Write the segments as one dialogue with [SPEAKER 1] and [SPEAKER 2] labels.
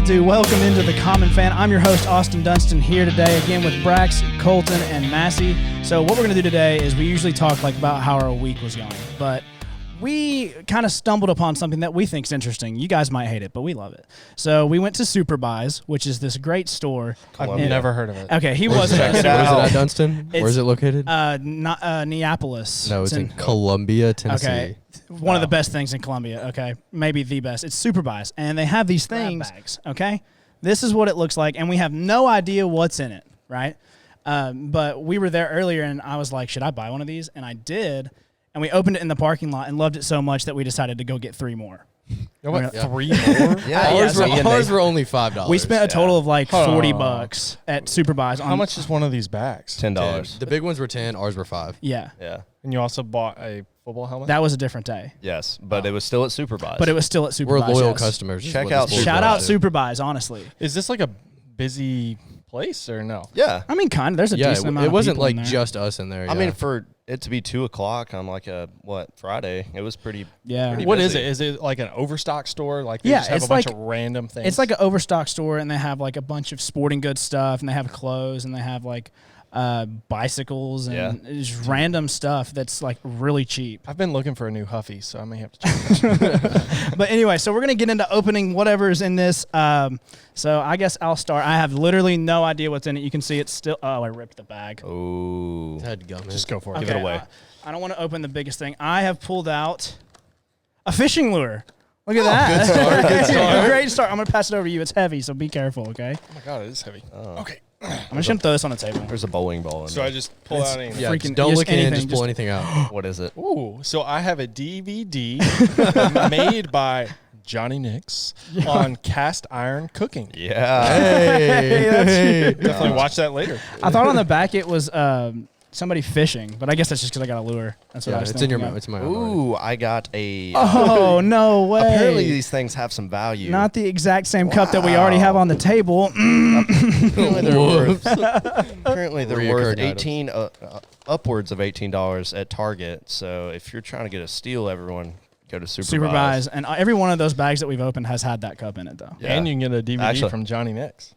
[SPEAKER 1] do? Welcome into the Common Fan. I'm your host, Austin Dunston, here today again with Brax, Colton, and Massey. So what we're going to do today is we usually talk about how our week was going, but we kind of stumbled upon something that we think is interesting. You guys might hate it, but we love it. So we went to Superbuys, which is this great store.
[SPEAKER 2] I've never heard of it.
[SPEAKER 1] Okay, he wasn't.
[SPEAKER 3] Where is it at, Dunston? Where is it located?
[SPEAKER 1] Neapolis.
[SPEAKER 3] No, it's in Columbia, Tennessee.
[SPEAKER 1] Okay. One of the best things in Columbia, okay? Maybe the best. It's Superbuys, and they have these things, bags, okay? This is what it looks like, and we have no idea what's in it, right? But we were there earlier, and I was like, should I buy one of these? And I did, and we opened it in the parking lot and loved it so much that we decided to go get 3 more.
[SPEAKER 2] What, 3 more?
[SPEAKER 3] Ours were only $5.
[SPEAKER 1] We spent a total of like $40 at Superbuys.
[SPEAKER 2] How much is one of these bags?
[SPEAKER 4] $10.
[SPEAKER 3] The big ones were 10. Ours were 5.
[SPEAKER 1] Yeah.
[SPEAKER 4] Yeah.
[SPEAKER 2] And you also bought a football helmet?
[SPEAKER 1] That was a different day.
[SPEAKER 4] Yes, but it was still at Superbuys.
[SPEAKER 1] But it was still at Superbuys.
[SPEAKER 3] We're loyal
[SPEAKER 1] yes.
[SPEAKER 3] customers.
[SPEAKER 4] Check out
[SPEAKER 1] Shout out Superbuys, honestly.
[SPEAKER 2] Is this like a busy place or no?
[SPEAKER 4] Yeah.
[SPEAKER 1] I mean, kind of. There's a decent amount of
[SPEAKER 3] it wasn't
[SPEAKER 1] people
[SPEAKER 3] like
[SPEAKER 1] in there.
[SPEAKER 3] just us in there.
[SPEAKER 4] I mean, for it to be 2 o'clock on like a Friday, it was pretty.
[SPEAKER 1] Yeah.
[SPEAKER 4] Pretty
[SPEAKER 2] What is
[SPEAKER 4] busy.
[SPEAKER 2] it? Is it like an overstock store? Like they
[SPEAKER 1] Yeah,
[SPEAKER 2] just have
[SPEAKER 1] it's
[SPEAKER 2] a bunch
[SPEAKER 1] like-
[SPEAKER 2] of random things?
[SPEAKER 1] It's like an overstock store, and they have like a bunch of sporting goods stuff, and they have clothes, and they have like bicycles, and just random stuff that's like really cheap.
[SPEAKER 2] I've been looking for a new Huffy, so I may have to check it out.
[SPEAKER 1] But anyway, so we're going to get into opening whatever's in this. So I guess I'll start. I have literally no idea what's in it. You can see it's still, oh, I ripped the bag.
[SPEAKER 4] Oh.
[SPEAKER 2] Just go for it.
[SPEAKER 4] Give it away.
[SPEAKER 1] I don't want to open the biggest thing. I have pulled out a fishing lure. Look at that.
[SPEAKER 3] Good start. Good start.
[SPEAKER 1] Great start. I'm going to pass it over to you. It's heavy, so be careful, okay?
[SPEAKER 2] Oh my God, it is heavy. Okay.
[SPEAKER 1] I'm just going to throw this on the table.
[SPEAKER 4] There's a bowling ball in
[SPEAKER 2] So
[SPEAKER 4] there.
[SPEAKER 2] I just pull out anything.
[SPEAKER 3] Yeah,
[SPEAKER 1] freaking-
[SPEAKER 3] just don't
[SPEAKER 1] just
[SPEAKER 3] look in,
[SPEAKER 1] anything,
[SPEAKER 3] just pull anything out.
[SPEAKER 4] What is it?
[SPEAKER 2] Ooh, so I have a DVD made by Johnny Nix on cast iron cooking.
[SPEAKER 4] Yeah.
[SPEAKER 3] Hey.
[SPEAKER 2] Definitely watch that later.
[SPEAKER 1] I thought on the back it was somebody fishing, but I guess that's just because I got a lure. That's what I
[SPEAKER 3] Yeah,
[SPEAKER 1] was
[SPEAKER 3] it's in your
[SPEAKER 1] thinking
[SPEAKER 3] mouth.
[SPEAKER 1] of.
[SPEAKER 3] It's in my mouth.
[SPEAKER 4] Ooh, I got a.
[SPEAKER 1] Oh, no way.
[SPEAKER 4] Apparently, these things have some value.
[SPEAKER 1] Not the exact same cup that we already have on the table.
[SPEAKER 4] Apparently, they're worth. Apparently, they're worth
[SPEAKER 3] Reoccurring
[SPEAKER 4] 18, upwards of $18 at Target. So if you're trying to get a steal, everyone go to
[SPEAKER 1] Superbuys. And every one of those bags that we've opened has had that cup in it, though.
[SPEAKER 4] Yeah.
[SPEAKER 2] And you can get a DVD
[SPEAKER 4] Actually-
[SPEAKER 2] from Johnny Nix.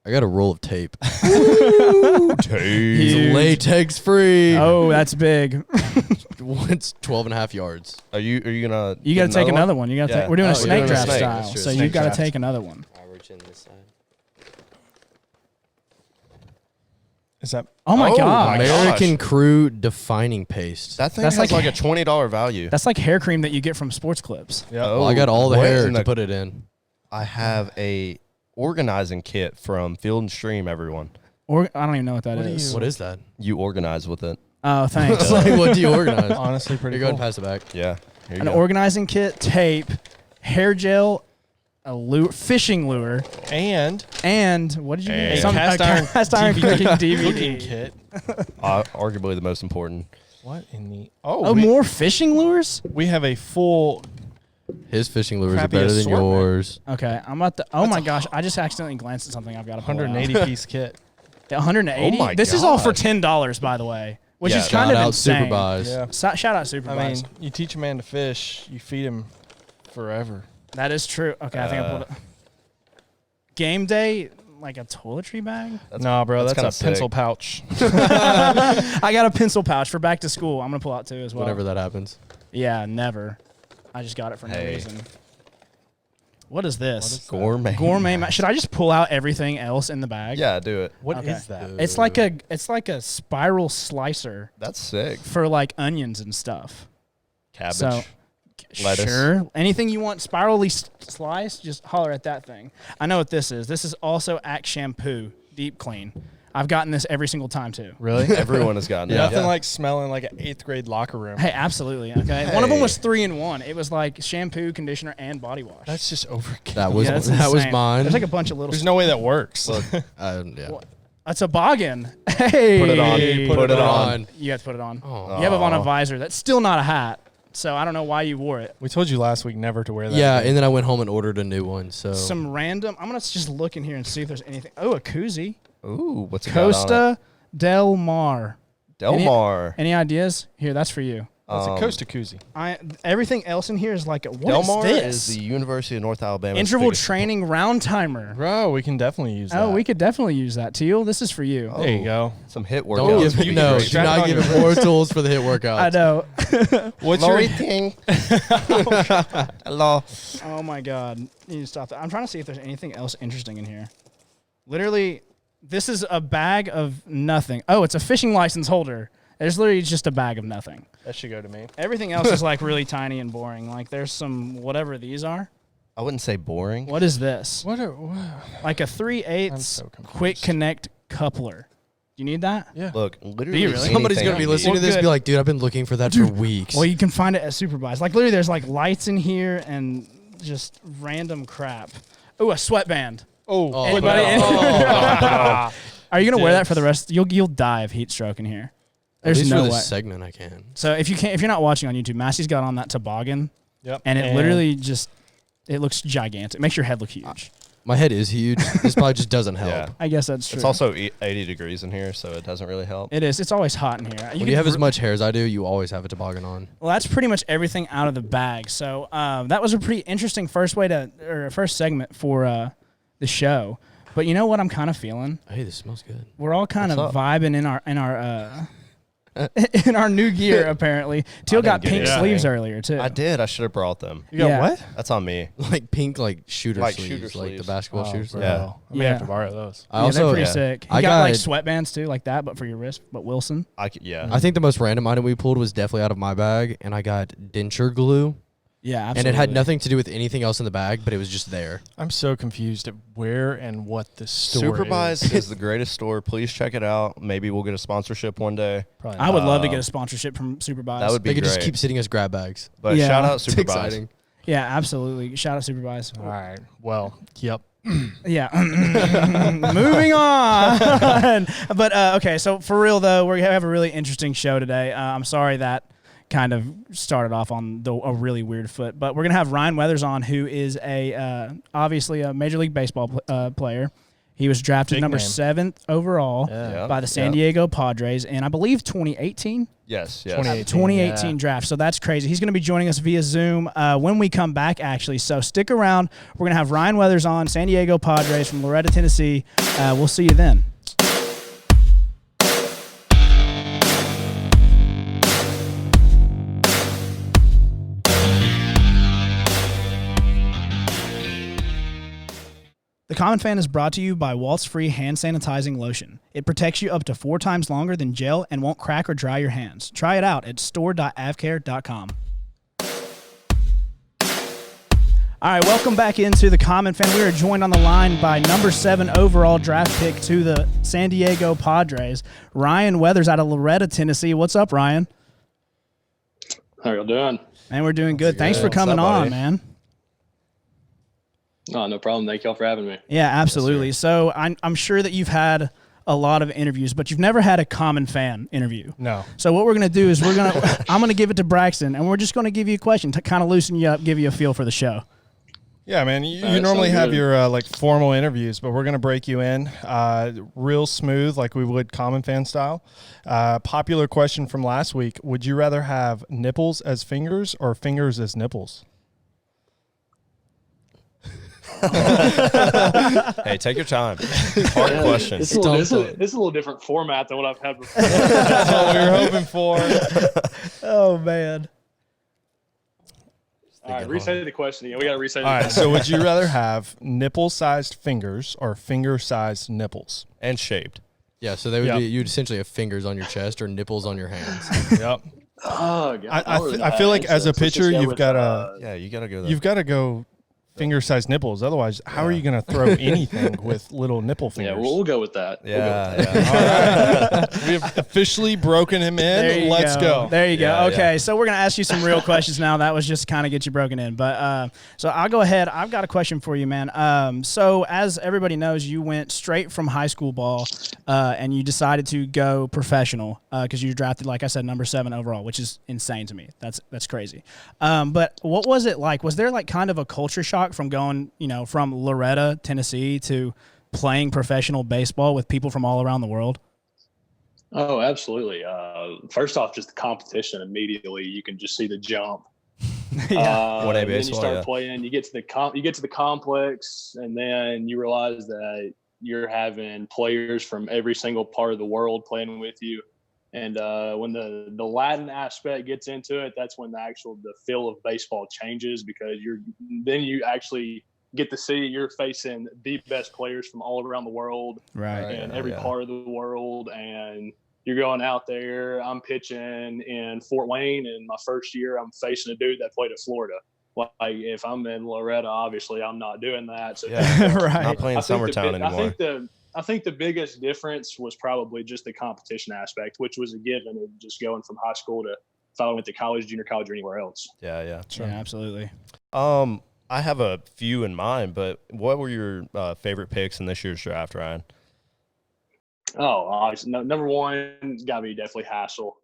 [SPEAKER 3] I got a roll of tape.
[SPEAKER 1] Huge.
[SPEAKER 3] It's latex free.
[SPEAKER 1] Oh, that's big.
[SPEAKER 3] It's 12 and a half yards.
[SPEAKER 4] Are you gonna?
[SPEAKER 1] You got to take another one. You got to.
[SPEAKER 4] Yeah.
[SPEAKER 1] We're doing
[SPEAKER 4] Oh,
[SPEAKER 1] a
[SPEAKER 4] we're
[SPEAKER 1] snake
[SPEAKER 4] doing a
[SPEAKER 1] draft
[SPEAKER 4] snake.
[SPEAKER 1] style,
[SPEAKER 3] That's true.
[SPEAKER 1] so
[SPEAKER 4] Snake
[SPEAKER 1] you've got to
[SPEAKER 4] draft.
[SPEAKER 1] take another one.
[SPEAKER 3] I reach in this side.
[SPEAKER 2] Is that?
[SPEAKER 1] Oh my
[SPEAKER 4] Oh
[SPEAKER 1] god,
[SPEAKER 4] my
[SPEAKER 3] American Crew defining paste.
[SPEAKER 4] That thing
[SPEAKER 1] That's
[SPEAKER 4] has
[SPEAKER 1] like-
[SPEAKER 4] like a $20 value.
[SPEAKER 1] that's like hair cream that you get from Sports Clips.
[SPEAKER 2] Yeah.
[SPEAKER 4] Oh,
[SPEAKER 3] Well, I got all the
[SPEAKER 4] what
[SPEAKER 3] hair
[SPEAKER 4] in
[SPEAKER 3] to
[SPEAKER 4] the-
[SPEAKER 3] put it in.
[SPEAKER 4] I have a organizing kit from Field and Stream. Everyone,
[SPEAKER 1] Or I don't even know what that
[SPEAKER 2] What do
[SPEAKER 1] is.
[SPEAKER 3] What is that?
[SPEAKER 4] you organize with it.
[SPEAKER 1] Oh, thanks.
[SPEAKER 3] It's like, what do you organize?
[SPEAKER 2] Honestly, pretty
[SPEAKER 3] Here, go ahead
[SPEAKER 2] cool.
[SPEAKER 3] and pass it back.
[SPEAKER 4] Yeah. Here you
[SPEAKER 1] An
[SPEAKER 4] go.
[SPEAKER 1] organizing kit, tape, hair gel, a lure, fishing lure,
[SPEAKER 2] And
[SPEAKER 1] and what did you
[SPEAKER 4] And
[SPEAKER 1] get?
[SPEAKER 2] cast iron
[SPEAKER 1] cooking
[SPEAKER 2] cooking
[SPEAKER 1] DVD.
[SPEAKER 2] kit.
[SPEAKER 4] Arguably the most important.
[SPEAKER 2] What in the?
[SPEAKER 1] Oh,
[SPEAKER 2] we,
[SPEAKER 1] more fishing lures?
[SPEAKER 2] we have a full.
[SPEAKER 3] His fishing lures are
[SPEAKER 2] Crappy
[SPEAKER 3] better than
[SPEAKER 2] assortment.
[SPEAKER 3] yours.
[SPEAKER 1] Okay, I'm about to. Oh my gosh, I just accidentally glanced at something. I've got to pull
[SPEAKER 2] 180 piece kit.
[SPEAKER 1] 180.
[SPEAKER 4] Oh my
[SPEAKER 1] This is all for
[SPEAKER 4] gosh.
[SPEAKER 1] $10, by the way, which
[SPEAKER 4] Yeah.
[SPEAKER 1] is kind
[SPEAKER 3] Shout
[SPEAKER 1] of
[SPEAKER 3] out
[SPEAKER 1] insane.
[SPEAKER 3] Superbuys.
[SPEAKER 2] Yeah.
[SPEAKER 1] Shout out Superbuys.
[SPEAKER 2] I mean, you teach a man to fish, you feed him forever.
[SPEAKER 1] that is true. Okay, I think I pulled it. Game day, like a toiletry bag.
[SPEAKER 2] Nah, bro,
[SPEAKER 4] that's
[SPEAKER 2] that's a
[SPEAKER 4] kinda
[SPEAKER 2] pencil
[SPEAKER 4] sick.
[SPEAKER 2] pouch.
[SPEAKER 1] I got a pencil pouch for back to school. I'm gonna pull out 2 as well.
[SPEAKER 3] Whenever that happens.
[SPEAKER 1] Yeah, never. I just got it for no
[SPEAKER 4] Hey.
[SPEAKER 1] reason. What is this?
[SPEAKER 4] Gourmet.
[SPEAKER 1] Gourmet. Should I just pull out everything else in the bag?
[SPEAKER 4] Yeah, do it.
[SPEAKER 2] What is
[SPEAKER 1] Okay.
[SPEAKER 2] that?
[SPEAKER 1] It's like a spiral slicer
[SPEAKER 4] That's sick.
[SPEAKER 1] for like onions and stuff.
[SPEAKER 4] Cabbage.
[SPEAKER 1] So,
[SPEAKER 4] Lettuce.
[SPEAKER 1] Sure. Anything you want spirally sliced, just holler at that thing. I know what this is. This is also Axe Shampoo Deep Clean. I've gotten this every single time too.
[SPEAKER 2] Really?
[SPEAKER 4] Everyone has gotten it.
[SPEAKER 2] Nothing
[SPEAKER 4] Yeah.
[SPEAKER 2] like smelling like an 8th grade locker room.
[SPEAKER 1] Hey, absolutely. Okay. One of them
[SPEAKER 4] Hey.
[SPEAKER 1] was 3 in 1. It was like shampoo, conditioner, and body wash.
[SPEAKER 2] That's just overkill.
[SPEAKER 3] That was
[SPEAKER 1] Yeah, that's
[SPEAKER 3] that was
[SPEAKER 1] insane.
[SPEAKER 3] mine.
[SPEAKER 1] There's like a bunch of little.
[SPEAKER 2] There's no way that works.
[SPEAKER 3] Yeah.
[SPEAKER 1] What? A toboggan. Hey.
[SPEAKER 4] Put it on. Put it on.
[SPEAKER 1] You have to put it on.
[SPEAKER 3] Oh.
[SPEAKER 1] You have it on a visor. That's still not a hat. So I don't know why you wore it.
[SPEAKER 2] We told you last week never to wear that.
[SPEAKER 3] Yeah,
[SPEAKER 2] again.
[SPEAKER 3] and then I went home and ordered a new one. So
[SPEAKER 1] Some random. I'm gonna just look in here and see if there's anything. Oh, a koozie.
[SPEAKER 4] Ooh, what's it got on it?
[SPEAKER 1] Costa Del Mar.
[SPEAKER 4] Del Mar.
[SPEAKER 1] Any ideas? Here, that's for you.
[SPEAKER 2] It's a Costa Koozie.
[SPEAKER 1] Everything else in here is like, what
[SPEAKER 4] Del Mar
[SPEAKER 1] is this?
[SPEAKER 4] is the University of North Alabama.
[SPEAKER 1] Interval training round timer.
[SPEAKER 2] Bro, we can definitely use that.
[SPEAKER 1] Oh, we could definitely use that. Teal, this is for you.
[SPEAKER 2] There you go.
[SPEAKER 4] Some hit
[SPEAKER 3] Don't
[SPEAKER 4] workouts.
[SPEAKER 3] give
[SPEAKER 2] You
[SPEAKER 3] it,
[SPEAKER 2] can
[SPEAKER 3] no,
[SPEAKER 2] strap
[SPEAKER 3] do
[SPEAKER 2] it
[SPEAKER 3] not
[SPEAKER 2] on
[SPEAKER 3] give
[SPEAKER 2] your
[SPEAKER 3] it more tools for the hit workouts.
[SPEAKER 1] I know.
[SPEAKER 2] What's your
[SPEAKER 4] Hello.
[SPEAKER 1] Oh my God. You need to stop that. I'm trying to see if there's anything else interesting in here. Literally, this is a bag of nothing. Oh, it's a fishing license holder. There's literally just a bag of nothing.
[SPEAKER 2] That should go to me.
[SPEAKER 1] Everything else is like really tiny and boring. Like there's some whatever these are.
[SPEAKER 4] I wouldn't say boring.
[SPEAKER 1] What is this?
[SPEAKER 2] What?
[SPEAKER 1] Like a 3/8
[SPEAKER 2] I'm so confused.
[SPEAKER 1] quick connect coupler. You need that?
[SPEAKER 2] Yeah.
[SPEAKER 4] Look, literally.
[SPEAKER 1] Do you really?
[SPEAKER 3] Somebody's
[SPEAKER 4] anything
[SPEAKER 3] gonna be
[SPEAKER 4] I
[SPEAKER 3] listening
[SPEAKER 1] Well,
[SPEAKER 3] to this and be
[SPEAKER 1] good.
[SPEAKER 3] like, dude, I've been looking for that for weeks.
[SPEAKER 1] Well, you can find it at Supervise. Like literally, there's like lights in here and just random crap. Ooh, a sweatband.
[SPEAKER 2] Oh,
[SPEAKER 1] Anybody?
[SPEAKER 2] Oh.
[SPEAKER 1] Are you gonna wear that
[SPEAKER 2] Yes.
[SPEAKER 1] for the rest? You'll die of heat stroke in here.
[SPEAKER 3] At
[SPEAKER 1] There's
[SPEAKER 3] least
[SPEAKER 1] no
[SPEAKER 3] for
[SPEAKER 1] way.
[SPEAKER 3] this segment, I can.
[SPEAKER 1] So if you're not watching on YouTube, Massey's got on that toboggan,
[SPEAKER 2] Yep.
[SPEAKER 1] and it literally just it looks gigantic. It makes your head look huge.
[SPEAKER 3] My head is huge. This probably just doesn't help.
[SPEAKER 4] Yeah.
[SPEAKER 1] I guess that's true.
[SPEAKER 4] It's also 80 degrees in here, so it doesn't really help.
[SPEAKER 1] It is. It's always hot in here.
[SPEAKER 3] When
[SPEAKER 1] could
[SPEAKER 3] you have as
[SPEAKER 1] gr-
[SPEAKER 3] much hair as I do, you always have a toboggan on.
[SPEAKER 1] Well, that's pretty much everything out of the bag. So that was a pretty interesting first segment for the show. But you know what I'm kind of feeling?
[SPEAKER 3] Hey, this smells good.
[SPEAKER 1] We're all kind
[SPEAKER 4] What's
[SPEAKER 1] of
[SPEAKER 4] up?
[SPEAKER 1] vibing in our in our new gear. Apparently, Teal
[SPEAKER 4] didn't
[SPEAKER 1] got
[SPEAKER 4] get
[SPEAKER 1] pink
[SPEAKER 2] anything.
[SPEAKER 1] sleeves earlier too.
[SPEAKER 4] I did. I should have brought them.
[SPEAKER 2] You got
[SPEAKER 1] Yeah.
[SPEAKER 2] what?
[SPEAKER 4] That's on me.
[SPEAKER 3] Like pink, like shooter
[SPEAKER 4] Like
[SPEAKER 3] sleeves,
[SPEAKER 4] shooter
[SPEAKER 3] like the
[SPEAKER 4] sleeves.
[SPEAKER 3] basketball
[SPEAKER 2] Oh,
[SPEAKER 3] shooters.
[SPEAKER 2] bro.
[SPEAKER 4] Yeah.
[SPEAKER 2] I may have to
[SPEAKER 1] Yeah.
[SPEAKER 2] borrow those.
[SPEAKER 3] I
[SPEAKER 1] they're
[SPEAKER 3] also,
[SPEAKER 1] pretty
[SPEAKER 4] yeah.
[SPEAKER 1] sick. He
[SPEAKER 3] I
[SPEAKER 1] got like
[SPEAKER 3] got-
[SPEAKER 1] sweatbands too, like that, but for your wrist. But Wilson.
[SPEAKER 4] Yeah.
[SPEAKER 3] I think the most random item we pulled was definitely out of my bag, and I got denture glue,
[SPEAKER 1] Yeah, absolutely.
[SPEAKER 3] and it had nothing to do with anything else in the bag, but it was just there.
[SPEAKER 2] I'm so confused at where and what this store
[SPEAKER 4] Supervise
[SPEAKER 2] is.
[SPEAKER 4] is the greatest store. Please check it out. Maybe we'll get a sponsorship one day.
[SPEAKER 2] Probably
[SPEAKER 1] I would love to
[SPEAKER 4] Uh,
[SPEAKER 1] get a sponsorship from Supervise.
[SPEAKER 4] That would be
[SPEAKER 3] They could
[SPEAKER 4] great.
[SPEAKER 3] just keep sending us grab bags.
[SPEAKER 4] But
[SPEAKER 1] Yeah.
[SPEAKER 4] shout out
[SPEAKER 3] It's
[SPEAKER 4] Supervise.
[SPEAKER 3] exciting.
[SPEAKER 1] Yeah, absolutely. Shout out Supervise.
[SPEAKER 2] All right. Well, yep.
[SPEAKER 1] Yeah. Moving on. But okay, so for real though, we have a really interesting show today. I'm sorry that kind of started off on a really weird foot, but we're gonna have Ryan Weathers on, who is obviously a Major League Baseball player. He was drafted
[SPEAKER 2] Big
[SPEAKER 1] number
[SPEAKER 2] name.
[SPEAKER 1] 7th overall
[SPEAKER 2] Yeah.
[SPEAKER 1] by the San Diego Padres in, I believe, 2018.
[SPEAKER 4] Yes.
[SPEAKER 2] 2018.
[SPEAKER 1] 2018
[SPEAKER 2] yeah.
[SPEAKER 1] draft. So that's crazy. He's going to be joining us via Zoom when we come back, actually. So stick around. We're going to have Ryan Weathers on, San Diego Padres from Loretta, Tennessee. We'll see you then. The Common Fan is brought to you by Waltz Free Hand Sanitizing Lotion. It protects you up to 4 times longer than gel and won't crack or dry your hands. Try it out at store.avcare.com. All right, welcome back into the Common Fan. We are joined on the line by number 7 overall draft pick to the San Diego Padres, Ryan Weathers out of Loretta, Tennessee. What's up, Ryan?
[SPEAKER 5] How y'all doing?
[SPEAKER 1] Man, we're doing good. Thanks for
[SPEAKER 4] What's
[SPEAKER 1] coming
[SPEAKER 4] up,
[SPEAKER 1] on,
[SPEAKER 4] buddy?
[SPEAKER 1] man.
[SPEAKER 5] Oh, no problem. Thank y'all for having me.
[SPEAKER 1] Yeah, absolutely. So I'm sure that you've had a lot of interviews, but you've never had a Common Fan interview.
[SPEAKER 2] No.
[SPEAKER 1] So what we're gonna do is I'm gonna give it to Braxton, and we're just gonna give you a question to kind of loosen you up, give you a feel for the show.
[SPEAKER 2] Yeah, man. You
[SPEAKER 5] All right,
[SPEAKER 2] normally
[SPEAKER 5] sounds
[SPEAKER 2] have
[SPEAKER 5] good.
[SPEAKER 2] your like formal interviews, but we're gonna break you in real smooth, like we would Common Fan style. Popular question from last week: would you rather have nipples as fingers or fingers as nipples?
[SPEAKER 4] Hey, take your time. Hard question.
[SPEAKER 5] It's a little different format than what I've had before.
[SPEAKER 2] That's what we were hoping for.
[SPEAKER 1] Oh man.
[SPEAKER 5] All right, reset the question again. We got to reset
[SPEAKER 2] All
[SPEAKER 5] it.
[SPEAKER 2] right. So, would you rather have nipple-sized fingers or finger-sized nipples?
[SPEAKER 4] And shaped.
[SPEAKER 3] Yeah, so they would
[SPEAKER 2] Yep.
[SPEAKER 3] be, you'd essentially have fingers on your chest or nipples on your hands.
[SPEAKER 2] Yep.
[SPEAKER 5] Oh, God.
[SPEAKER 2] I feel like as a pitcher, you've got to
[SPEAKER 4] Yeah, you got to go there.
[SPEAKER 2] you've got to go finger-sized nipples. Otherwise, how are you going to throw anything with little nipple
[SPEAKER 5] Yeah,
[SPEAKER 2] fingers?
[SPEAKER 5] we'll go with that.
[SPEAKER 4] yeah.
[SPEAKER 2] All right. We have officially broken him in. Let's go.
[SPEAKER 1] There you go.
[SPEAKER 4] Yeah,
[SPEAKER 1] Okay, so we're gonna ask you some real questions now. That was just kind of get you broken in, but so I'll go ahead. I've got a question for you, man. So as everybody knows, you went straight from high school ball, and you decided to go professional because you were drafted, like I said, number 7 overall, which is insane to me. That's crazy. But what was it like? Was there like kind of a culture shock from going, from Loretta, Tennessee, to playing professional baseball with people from all around the world?
[SPEAKER 5] Oh, absolutely. First off, just the competition immediately. You can just see the jump.
[SPEAKER 1] Yeah.
[SPEAKER 4] One A
[SPEAKER 5] Then you
[SPEAKER 4] baseball,
[SPEAKER 5] start
[SPEAKER 4] yeah.
[SPEAKER 5] playing. You get to the complex, and then you realize that you're having players from every single part of the world playing with you. And when the Latin aspect gets into it, that's when the feel of baseball changes, because you actually get to see you're facing the best players from all around the world
[SPEAKER 1] Right.
[SPEAKER 5] and
[SPEAKER 4] yeah,
[SPEAKER 5] every
[SPEAKER 4] yeah.
[SPEAKER 5] part of the world. And you're going out there. I'm pitching in Fort Wayne, and my first year I'm facing a dude that played at Florida. Like, if I'm in Loretta, obviously I'm not doing that. So
[SPEAKER 4] Yeah.
[SPEAKER 1] Right.
[SPEAKER 4] Not playing Summertown anymore.
[SPEAKER 5] I think the biggest difference was probably just the competition aspect, which was a given of just going from high school to if I went to college, junior college, or anywhere else.
[SPEAKER 4] Yeah, yeah.
[SPEAKER 1] Yeah, absolutely.
[SPEAKER 4] I have a few in mind, but what were your favorite picks in this year's draft, Ryan?
[SPEAKER 5] Oh, obviously, number one got to be definitely Hassel.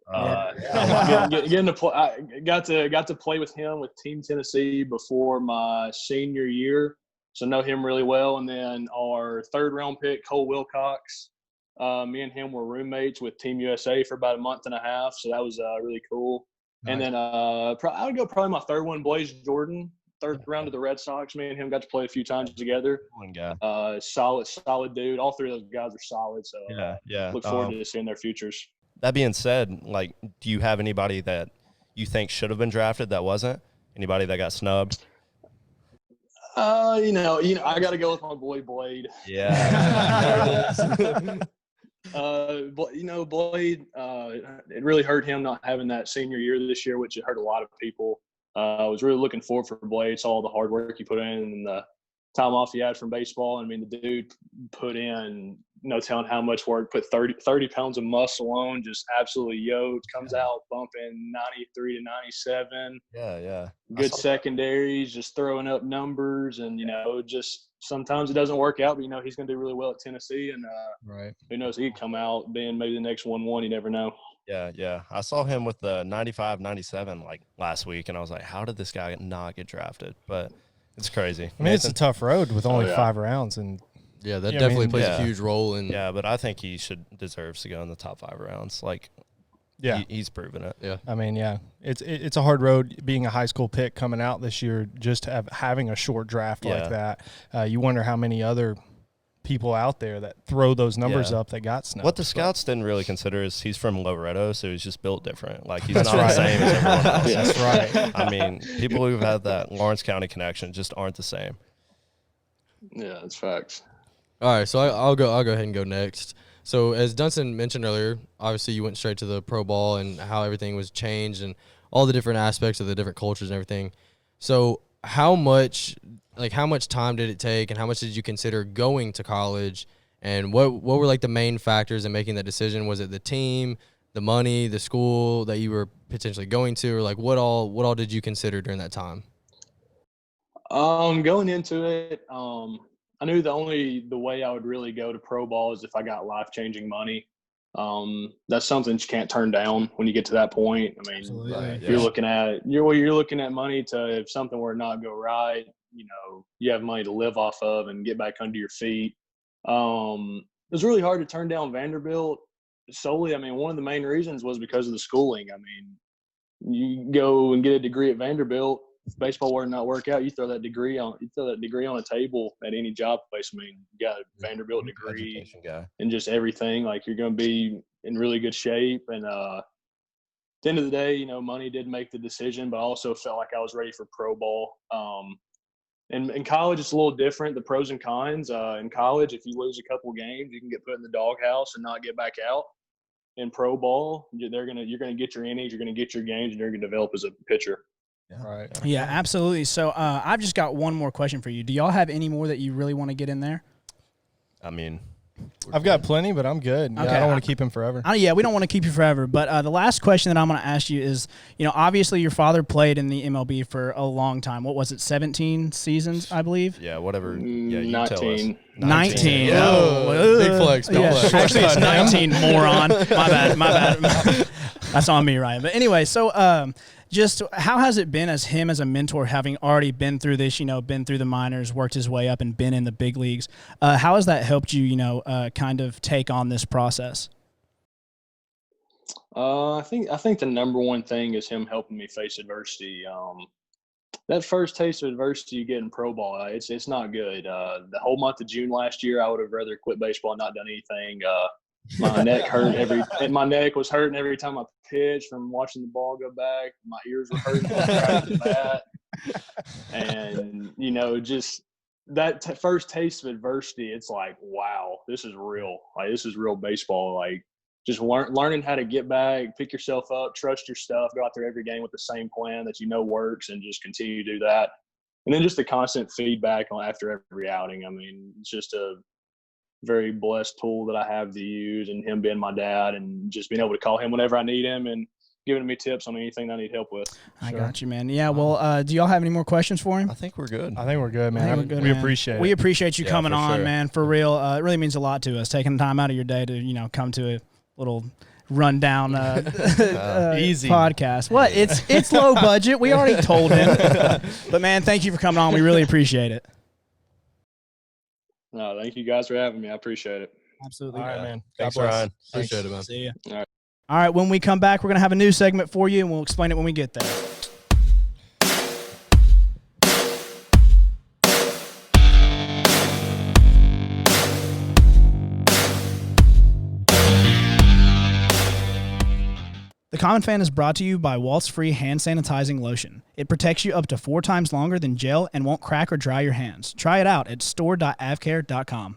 [SPEAKER 5] Getting to play, I got to play with him with Team Tennessee before my senior year, so know him really well. And then our third round pick, Cole Wilcox, me and him were roommates with Team USA for about a month and a half, so that was really cool.
[SPEAKER 2] Nice.
[SPEAKER 5] And then I would go probably my third one, Blaze Jordan. Third round of the Red Sox. Me and him got to play a few times together.
[SPEAKER 4] One guy.
[SPEAKER 5] Solid dude. All three of those guys are solid. So
[SPEAKER 4] Yeah.
[SPEAKER 5] look forward to seeing their futures.
[SPEAKER 4] That being said, like, do you have anybody that you think should have been drafted that wasn't? Anybody that got snubbed?
[SPEAKER 5] I got to go with my boy Blade.
[SPEAKER 4] Yeah.
[SPEAKER 5] Blade. It really hurt him not having that senior year this year, which it hurt a lot of people. I was really looking forward for Blade. Saw all the hard work he put in and the time off he had from baseball. I mean, the dude put in no telling how much work, put 30 pounds of muscle on, just absolutely yoked, comes out bumping 93 to 97.
[SPEAKER 4] Yeah.
[SPEAKER 5] Good secondaries, just throwing up numbers. And, just sometimes it doesn't work out, but, he's going to do really well at Tennessee. And
[SPEAKER 2] Right.
[SPEAKER 5] who knows, he could come out being maybe the next 1-1. You never know.
[SPEAKER 4] Yeah. I saw him with the 95, 97 like last week, and I was like, how did this guy not get drafted? But it's crazy.
[SPEAKER 2] I mean, it's a tough road with only
[SPEAKER 5] yeah.
[SPEAKER 2] 5 rounds, and
[SPEAKER 3] Yeah, that
[SPEAKER 2] Yeah, I
[SPEAKER 3] definitely
[SPEAKER 2] mean,
[SPEAKER 3] plays
[SPEAKER 4] yeah.
[SPEAKER 3] a huge role in.
[SPEAKER 4] Yeah, but I think he deserves to go in the top 5 rounds. Like,
[SPEAKER 2] yeah,
[SPEAKER 4] he's proven it.
[SPEAKER 3] Yeah.
[SPEAKER 2] I mean, yeah, it's a hard road being a high school pick coming out this year. Just having a short draft like
[SPEAKER 4] Yeah.
[SPEAKER 2] that, you wonder how many other people out there that throw those numbers
[SPEAKER 4] Yeah.
[SPEAKER 2] up that got snubbed.
[SPEAKER 4] What the scouts didn't really consider is he's from Loretto, so he's just built different. Like, he's not the same as everyone else.
[SPEAKER 2] That's right.
[SPEAKER 4] I mean, people who've had that Lawrence County connection just aren't the same.
[SPEAKER 5] Yeah, that's facts.
[SPEAKER 3] All right, so I'll go ahead and go next. So as Dunstan mentioned earlier, obviously you went straight to the pro ball and how everything was changed and all the different aspects of the different cultures and everything. So how much time did it take, and how much did you consider going to college, and what were like the main factors in making that decision? Was it the team, the money, the school that you were potentially going to, or like what all did you consider during that time?
[SPEAKER 5] Going into it, I knew the way I would really go to pro ball is if I got life-changing money. That's something you can't turn down when you get to that point. I mean,
[SPEAKER 1] Absolutely.
[SPEAKER 5] if you're looking at money to, if something were to not go right, you have money to live off of and get back under your feet. It was really hard to turn down Vanderbilt solely. I mean, one of the main reasons was because of the schooling. I mean, you go and get a degree at Vanderbilt. If baseball were to not work out, you throw that degree on a table at any job place. I mean, you got a Vanderbilt degree
[SPEAKER 4] Education guy.
[SPEAKER 5] and just everything. Like, you're going to be in really good shape. And at the end of the day, money did make the decision, but I also felt like I was ready for pro ball. And in college, it's a little different. The pros and cons. In college, if you lose a couple games, you can get put in the doghouse and not get back out. In pro ball, you're going to get your innings, you're going to get your games, and you're going to develop as a pitcher.
[SPEAKER 2] Right.
[SPEAKER 1] Yeah, absolutely. So I've just got one more question for you. Do y'all have any more that you really want to get in there?
[SPEAKER 4] I mean,
[SPEAKER 2] I've got plenty, but I'm good. Yeah,
[SPEAKER 1] Okay.
[SPEAKER 2] I don't want to keep him forever.
[SPEAKER 1] Yeah, we don't want to keep you forever. But the last question that I'm going to ask you is, obviously your father played in the MLB for a long time. What was it, 17 seasons, I believe?
[SPEAKER 4] yeah, whatever. Yeah, you tell us.
[SPEAKER 5] 19.
[SPEAKER 1] 19.
[SPEAKER 4] Yeah.
[SPEAKER 1] Oh,
[SPEAKER 3] Big flex, big flex.
[SPEAKER 1] Actually, it's 19, moron. My bad. That's on me, Ryan. But anyway, so just how has it been as a mentor, having already been through this, been through the minors, worked his way up and been in the big leagues? How has that helped you, kind of take on this process?
[SPEAKER 5] I think the number one thing is him helping me face adversity. That first taste of adversity you get in pro ball, it's not good. The whole month of June last year, I would have rather quit baseball and not done anything. My neck hurt my neck was hurting every time I pitched from watching the ball go back. My ears were hurting from cracking the bat. And, just that first taste of adversity, it's like, wow, this is real. Like, this is real baseball. Like, just learning how to get back, pick yourself up, trust your stuff, go out there every game with the same plan that works, and just continue to do that. And then just the constant feedback after every outing. I mean, it's just a very blessed tool that I have to use, and him being my dad and just being able to call him whenever I need him and giving me tips on anything I need help with.
[SPEAKER 1] I got you, man. Yeah, well, do y'all have any more questions for him?
[SPEAKER 4] I think we're good.
[SPEAKER 2] I think we're good, man. We appreciate it.
[SPEAKER 1] We appreciate you coming on,
[SPEAKER 4] sure.
[SPEAKER 1] man, for real. It really means a lot to us, taking time out of your day to, come to a little rundown
[SPEAKER 2] easy
[SPEAKER 1] podcast. What? It's low budget. We already told him. But, man, thank you for coming on. We really appreciate it.
[SPEAKER 5] No, thank you guys for having me. I appreciate it.
[SPEAKER 1] Absolutely.
[SPEAKER 2] All right, man.
[SPEAKER 4] Thanks,
[SPEAKER 2] God bless.
[SPEAKER 4] Ryan.
[SPEAKER 3] Appreciate it, man.
[SPEAKER 1] See you.
[SPEAKER 5] All right.
[SPEAKER 1] All right, when we come back, we're going to have a new segment for you, and we'll explain it when we get there. The Common Fan is brought to you by Waltz Free Hand Sanitizing Lotion. It protects you up to 4 times longer than gel and won't crack or dry your hands. Try it out at store.avcare.com.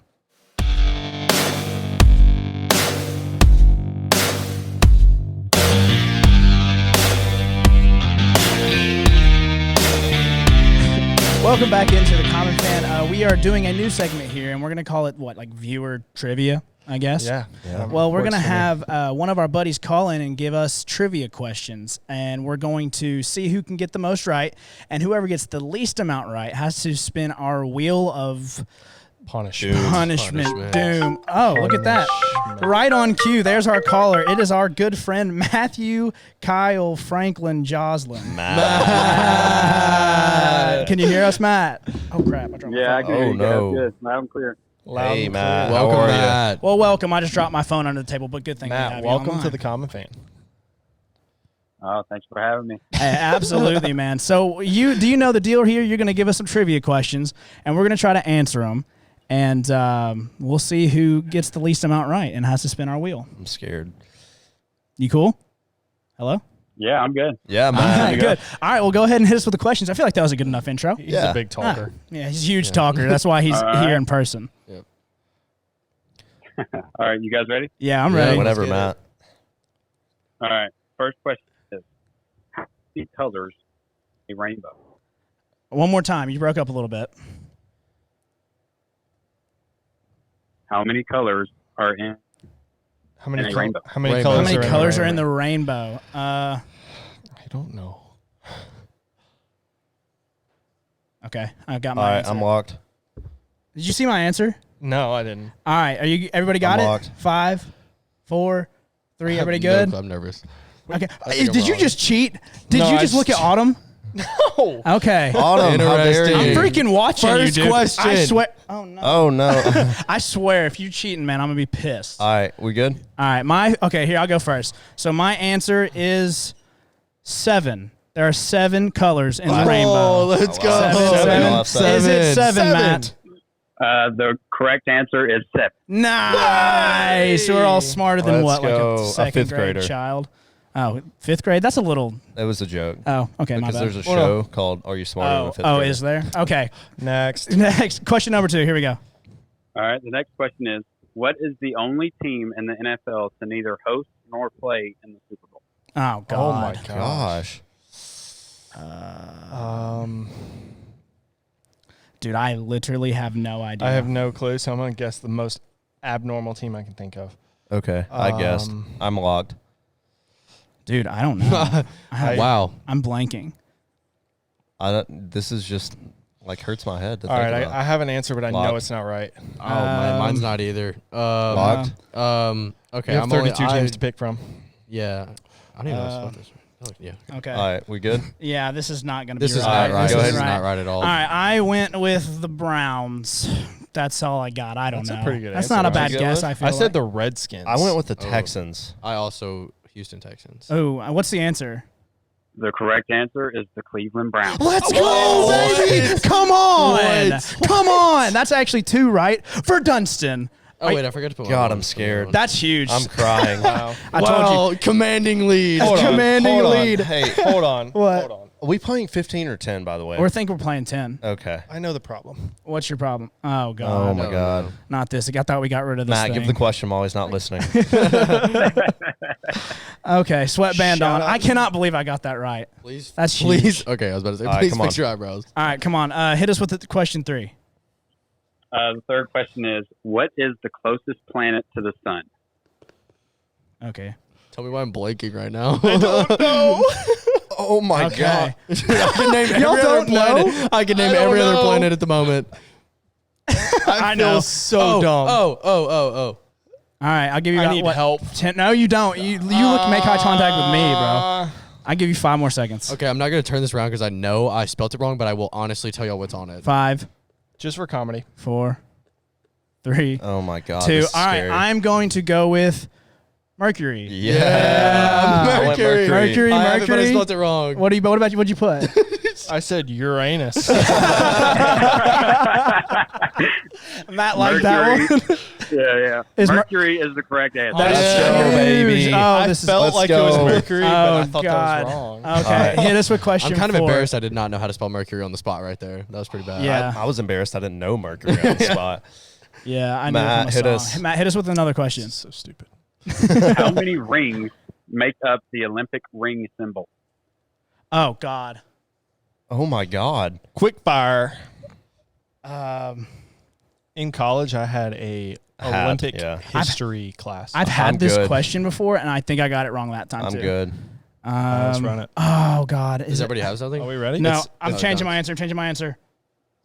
[SPEAKER 1] Welcome back into the Common Fan. We are doing a new segment here, and we're going to call it, viewer trivia, I guess?
[SPEAKER 2] Yeah.
[SPEAKER 1] Well, we're going to have one of our buddies call in and give us trivia questions, and we're going to see who can get the most right, and whoever gets the least amount right has to spin our wheel of punishment. Doom. Oh, look at that. Right on cue. There's our caller. It is our good friend, Matthew Kyle Franklin Joslin. Matt. Can you hear us, Matt? Oh, crap. I dropped my phone.
[SPEAKER 6] I can hear you guys.
[SPEAKER 4] no.
[SPEAKER 6] Good. Loud and clear.
[SPEAKER 4] Hey, Matt.
[SPEAKER 3] Welcome,
[SPEAKER 4] How are
[SPEAKER 3] Matt.
[SPEAKER 1] Well, welcome. I just dropped my phone under the table, but good thing we have
[SPEAKER 2] Matt,
[SPEAKER 1] you
[SPEAKER 2] welcome
[SPEAKER 1] online.
[SPEAKER 2] to the Common Fan.
[SPEAKER 6] Oh, thanks for having me.
[SPEAKER 1] Hey, absolutely, man. So do you know the deal here? You're going to give us some trivia questions, and we're going to try to answer them. And we'll see who gets the least amount right and has to spin our wheel.
[SPEAKER 4] I'm scared.
[SPEAKER 1] You cool? Hello?
[SPEAKER 6] Yeah, I'm good.
[SPEAKER 4] Yeah,
[SPEAKER 1] All
[SPEAKER 4] man.
[SPEAKER 1] right, good. All right, well, go ahead and hit us with the questions. I feel like that was a good enough intro.
[SPEAKER 2] He's a big talker.
[SPEAKER 1] Yeah, he's a huge talker. That's why he's
[SPEAKER 6] All right.
[SPEAKER 1] here in person.
[SPEAKER 6] All right, you guys ready?
[SPEAKER 1] Yeah, I'm ready.
[SPEAKER 4] Whatever,
[SPEAKER 3] Let's get
[SPEAKER 4] Matt.
[SPEAKER 6] All right. First question is, how many colors a rainbow?
[SPEAKER 1] One more time. You broke up a little bit.
[SPEAKER 6] How many colors are in?
[SPEAKER 2] How many
[SPEAKER 6] And a rainbow.
[SPEAKER 2] How many
[SPEAKER 3] Rainbow.
[SPEAKER 2] colors?
[SPEAKER 1] How many
[SPEAKER 2] are in
[SPEAKER 1] colors
[SPEAKER 2] the
[SPEAKER 1] are in
[SPEAKER 2] rainbow?
[SPEAKER 1] the rainbow?
[SPEAKER 2] I don't know.
[SPEAKER 1] Okay, I got
[SPEAKER 4] All
[SPEAKER 1] my
[SPEAKER 4] right,
[SPEAKER 1] answer.
[SPEAKER 4] I'm locked.
[SPEAKER 1] Did you see my answer?
[SPEAKER 2] No, I didn't.
[SPEAKER 1] All right, everybody got
[SPEAKER 4] I'm
[SPEAKER 1] it?
[SPEAKER 4] locked.
[SPEAKER 1] 5, 4, 3. Everybody good?
[SPEAKER 3] I'm nervous.
[SPEAKER 1] Okay.
[SPEAKER 3] think I'm
[SPEAKER 1] Did you
[SPEAKER 3] wrong.
[SPEAKER 1] just cheat? Did
[SPEAKER 2] No,
[SPEAKER 1] you
[SPEAKER 2] I
[SPEAKER 1] just look at
[SPEAKER 2] just-
[SPEAKER 1] Autumn?
[SPEAKER 2] No.
[SPEAKER 1] Okay.
[SPEAKER 4] Autumn, how dare
[SPEAKER 3] Interesting.
[SPEAKER 1] I'm
[SPEAKER 4] you?
[SPEAKER 1] freaking watching
[SPEAKER 3] First
[SPEAKER 1] you, dude.
[SPEAKER 3] question.
[SPEAKER 1] I swear. Oh no.
[SPEAKER 4] Oh, no.
[SPEAKER 1] I swear, if you cheating, man, I'm gonna be pissed.
[SPEAKER 4] All right, we good?
[SPEAKER 1] All right, okay, here I'll go first. So my answer is 7. There are 7 colors in the rainbow.
[SPEAKER 3] Oh, let's go.
[SPEAKER 1] Seven. Is it 7, Matt?
[SPEAKER 6] The correct answer is 7.
[SPEAKER 1] Nice. We're all smarter than
[SPEAKER 4] Let's
[SPEAKER 1] what, like
[SPEAKER 4] go.
[SPEAKER 1] a
[SPEAKER 4] A
[SPEAKER 1] second
[SPEAKER 4] fifth
[SPEAKER 1] grade
[SPEAKER 4] grader.
[SPEAKER 1] child? Oh, 5th grade. That's a little.
[SPEAKER 4] That was a joke.
[SPEAKER 1] Oh, okay, my
[SPEAKER 4] Because
[SPEAKER 1] bad.
[SPEAKER 4] there's a show called Are You Smarter Than a Fifth Grader?
[SPEAKER 1] Is there? Okay.
[SPEAKER 2] Next.
[SPEAKER 1] Next question number 2. Here we go.
[SPEAKER 6] All right. The next question is, what is the only team in the NFL to neither host nor play in the Super Bowl?
[SPEAKER 1] Oh God.
[SPEAKER 2] Oh my gosh.
[SPEAKER 4] Gosh.
[SPEAKER 1] Dude, I literally have no idea.
[SPEAKER 2] I have no clue, so I'm gonna guess the most abnormal team I can think of.
[SPEAKER 4] Okay, I guessed. I'm locked.
[SPEAKER 1] Dude, I don't know.
[SPEAKER 3] Wow.
[SPEAKER 1] I'm blanking.
[SPEAKER 4] This is just like hurts my head to
[SPEAKER 2] All
[SPEAKER 4] think
[SPEAKER 2] right,
[SPEAKER 4] about.
[SPEAKER 2] I have an answer, but I know
[SPEAKER 4] Locked.
[SPEAKER 2] it's not right.
[SPEAKER 3] Oh, man, mine's not either.
[SPEAKER 4] Locked?
[SPEAKER 3] Okay,
[SPEAKER 2] You have
[SPEAKER 3] I'm
[SPEAKER 2] 32
[SPEAKER 3] only,
[SPEAKER 2] teams to pick from.
[SPEAKER 3] Yeah. I don't even know what this. Yeah.
[SPEAKER 1] Okay.
[SPEAKER 4] All right, we good?
[SPEAKER 1] Yeah, this is not going to be
[SPEAKER 3] This is
[SPEAKER 1] right.
[SPEAKER 3] not right.
[SPEAKER 1] This
[SPEAKER 4] Go
[SPEAKER 3] This
[SPEAKER 1] isn't
[SPEAKER 3] is
[SPEAKER 4] ahead.
[SPEAKER 3] not right at all.
[SPEAKER 1] All right, I went with the Browns. That's all I got. I don't
[SPEAKER 2] That's
[SPEAKER 1] know.
[SPEAKER 2] a pretty good
[SPEAKER 1] That's
[SPEAKER 2] answer.
[SPEAKER 1] not a
[SPEAKER 2] That's
[SPEAKER 1] bad
[SPEAKER 4] a good
[SPEAKER 1] guess,
[SPEAKER 4] one.
[SPEAKER 1] I feel
[SPEAKER 2] I said
[SPEAKER 1] like.
[SPEAKER 2] the Redskins.
[SPEAKER 4] I went with the Texans.
[SPEAKER 3] I also Houston Texans.
[SPEAKER 1] Oh, what's the answer?
[SPEAKER 6] The correct answer is the Cleveland Browns.
[SPEAKER 1] Let's go, baby! Come on!
[SPEAKER 3] What?
[SPEAKER 1] Come on! That's actually 2 right for Dunstan.
[SPEAKER 3] Oh, wait, I forgot to put my
[SPEAKER 4] God,
[SPEAKER 3] own.
[SPEAKER 4] I'm scared.
[SPEAKER 1] That's huge.
[SPEAKER 4] I'm crying.
[SPEAKER 2] Wow.
[SPEAKER 1] I told you.
[SPEAKER 3] Commanding lead.
[SPEAKER 1] Hold on. Commanding
[SPEAKER 2] hold on.
[SPEAKER 1] lead.
[SPEAKER 2] Hey, hold on.
[SPEAKER 1] What?
[SPEAKER 2] Hold on.
[SPEAKER 4] Are we playing 15 or 10, by the way?
[SPEAKER 1] We're playing 10.
[SPEAKER 4] Okay.
[SPEAKER 2] I know the problem.
[SPEAKER 1] What's your problem? Oh,
[SPEAKER 4] Oh,
[SPEAKER 1] God.
[SPEAKER 4] my God.
[SPEAKER 1] Not this. I thought we got rid of this
[SPEAKER 4] Matt,
[SPEAKER 1] thing.
[SPEAKER 4] give the question while he's not listening.
[SPEAKER 1] Okay, sweatband
[SPEAKER 2] Shout
[SPEAKER 1] on.
[SPEAKER 2] out.
[SPEAKER 1] I cannot believe I got that right.
[SPEAKER 3] Please.
[SPEAKER 1] That's
[SPEAKER 3] please.
[SPEAKER 1] huge.
[SPEAKER 3] Okay, I was about to say,
[SPEAKER 4] All right,
[SPEAKER 3] please
[SPEAKER 4] come
[SPEAKER 3] fix
[SPEAKER 4] on.
[SPEAKER 3] your eyebrows.
[SPEAKER 1] All right, come on. Hit us with the question 3.
[SPEAKER 6] The third question is, what is the closest planet to the sun?
[SPEAKER 1] Okay.
[SPEAKER 3] Tell me why I'm blanking right now.
[SPEAKER 2] I don't know.
[SPEAKER 4] Oh, my
[SPEAKER 1] Okay.
[SPEAKER 4] God.
[SPEAKER 3] I can name every
[SPEAKER 1] Y'all
[SPEAKER 3] other
[SPEAKER 1] don't
[SPEAKER 3] planet.
[SPEAKER 1] know?
[SPEAKER 3] I can name
[SPEAKER 2] I don't
[SPEAKER 3] every other
[SPEAKER 2] know.
[SPEAKER 3] planet at the moment.
[SPEAKER 2] I
[SPEAKER 1] know.
[SPEAKER 2] feel so dumb.
[SPEAKER 3] Oh.
[SPEAKER 1] All right, I'll give you
[SPEAKER 2] I
[SPEAKER 1] about,
[SPEAKER 2] need
[SPEAKER 1] what,
[SPEAKER 2] help.
[SPEAKER 1] 10. No, you don't. You look make eye contact with me, bro. I'll give you 5 more seconds.
[SPEAKER 3] Okay, I'm not going to turn this around because I know I spelt it wrong, but I will honestly tell y'all what's on it.
[SPEAKER 1] 5,
[SPEAKER 2] Just for comedy.
[SPEAKER 1] 4, 3,
[SPEAKER 4] Oh, my God.
[SPEAKER 1] 2.
[SPEAKER 4] This is
[SPEAKER 1] All right,
[SPEAKER 4] scary.
[SPEAKER 1] I'm going to go with Mercury.
[SPEAKER 4] Yeah. I went
[SPEAKER 3] Mercury.
[SPEAKER 1] Mercury.
[SPEAKER 3] I have it, but I
[SPEAKER 1] Mercury.
[SPEAKER 3] spelled it wrong.
[SPEAKER 1] What about you? What'd you put?
[SPEAKER 2] I said Uranus.
[SPEAKER 1] Matt liked that one.
[SPEAKER 6] Yeah.
[SPEAKER 1] Is Mer-
[SPEAKER 6] Mercury is the correct answer.
[SPEAKER 1] That's
[SPEAKER 2] Yeah.
[SPEAKER 1] huge.
[SPEAKER 4] baby.
[SPEAKER 1] Oh,
[SPEAKER 2] I
[SPEAKER 1] this
[SPEAKER 2] felt
[SPEAKER 1] is.
[SPEAKER 2] like
[SPEAKER 4] Let's
[SPEAKER 2] it was
[SPEAKER 4] go.
[SPEAKER 2] Mercury, but
[SPEAKER 1] Oh,
[SPEAKER 2] I thought
[SPEAKER 1] God.
[SPEAKER 2] that was wrong.
[SPEAKER 1] Okay,
[SPEAKER 4] All right.
[SPEAKER 1] hit us with question
[SPEAKER 3] I'm kind of
[SPEAKER 1] 4.
[SPEAKER 3] embarrassed I did not know how to spell Mercury on the spot right there. That was pretty bad.
[SPEAKER 1] Yeah.
[SPEAKER 4] I was embarrassed I didn't know Mercury on the spot.
[SPEAKER 1] Yeah, I knew
[SPEAKER 4] Matt,
[SPEAKER 1] it
[SPEAKER 4] hit
[SPEAKER 1] from a
[SPEAKER 4] us.
[SPEAKER 1] song. Matt, hit us with another question.
[SPEAKER 2] So stupid.
[SPEAKER 6] How many rings make up the Olympic ring symbol?
[SPEAKER 1] Oh God.
[SPEAKER 4] Oh, my God.
[SPEAKER 2] Quick fire.
[SPEAKER 1] Um,
[SPEAKER 2] In college, I had a
[SPEAKER 4] Had,
[SPEAKER 2] Olympic
[SPEAKER 4] yeah.
[SPEAKER 2] history class.
[SPEAKER 1] I've had
[SPEAKER 4] I'm
[SPEAKER 1] this
[SPEAKER 4] good.
[SPEAKER 1] question before, and I think I got it wrong that time
[SPEAKER 4] I'm
[SPEAKER 1] too.
[SPEAKER 4] good.
[SPEAKER 2] Let's run it.
[SPEAKER 1] Oh God.
[SPEAKER 3] Does everybody have something?
[SPEAKER 2] Are we ready?
[SPEAKER 1] No,
[SPEAKER 3] It's-
[SPEAKER 1] I'm
[SPEAKER 3] it's
[SPEAKER 1] changing
[SPEAKER 3] done.
[SPEAKER 1] my answer. I'm changing my answer.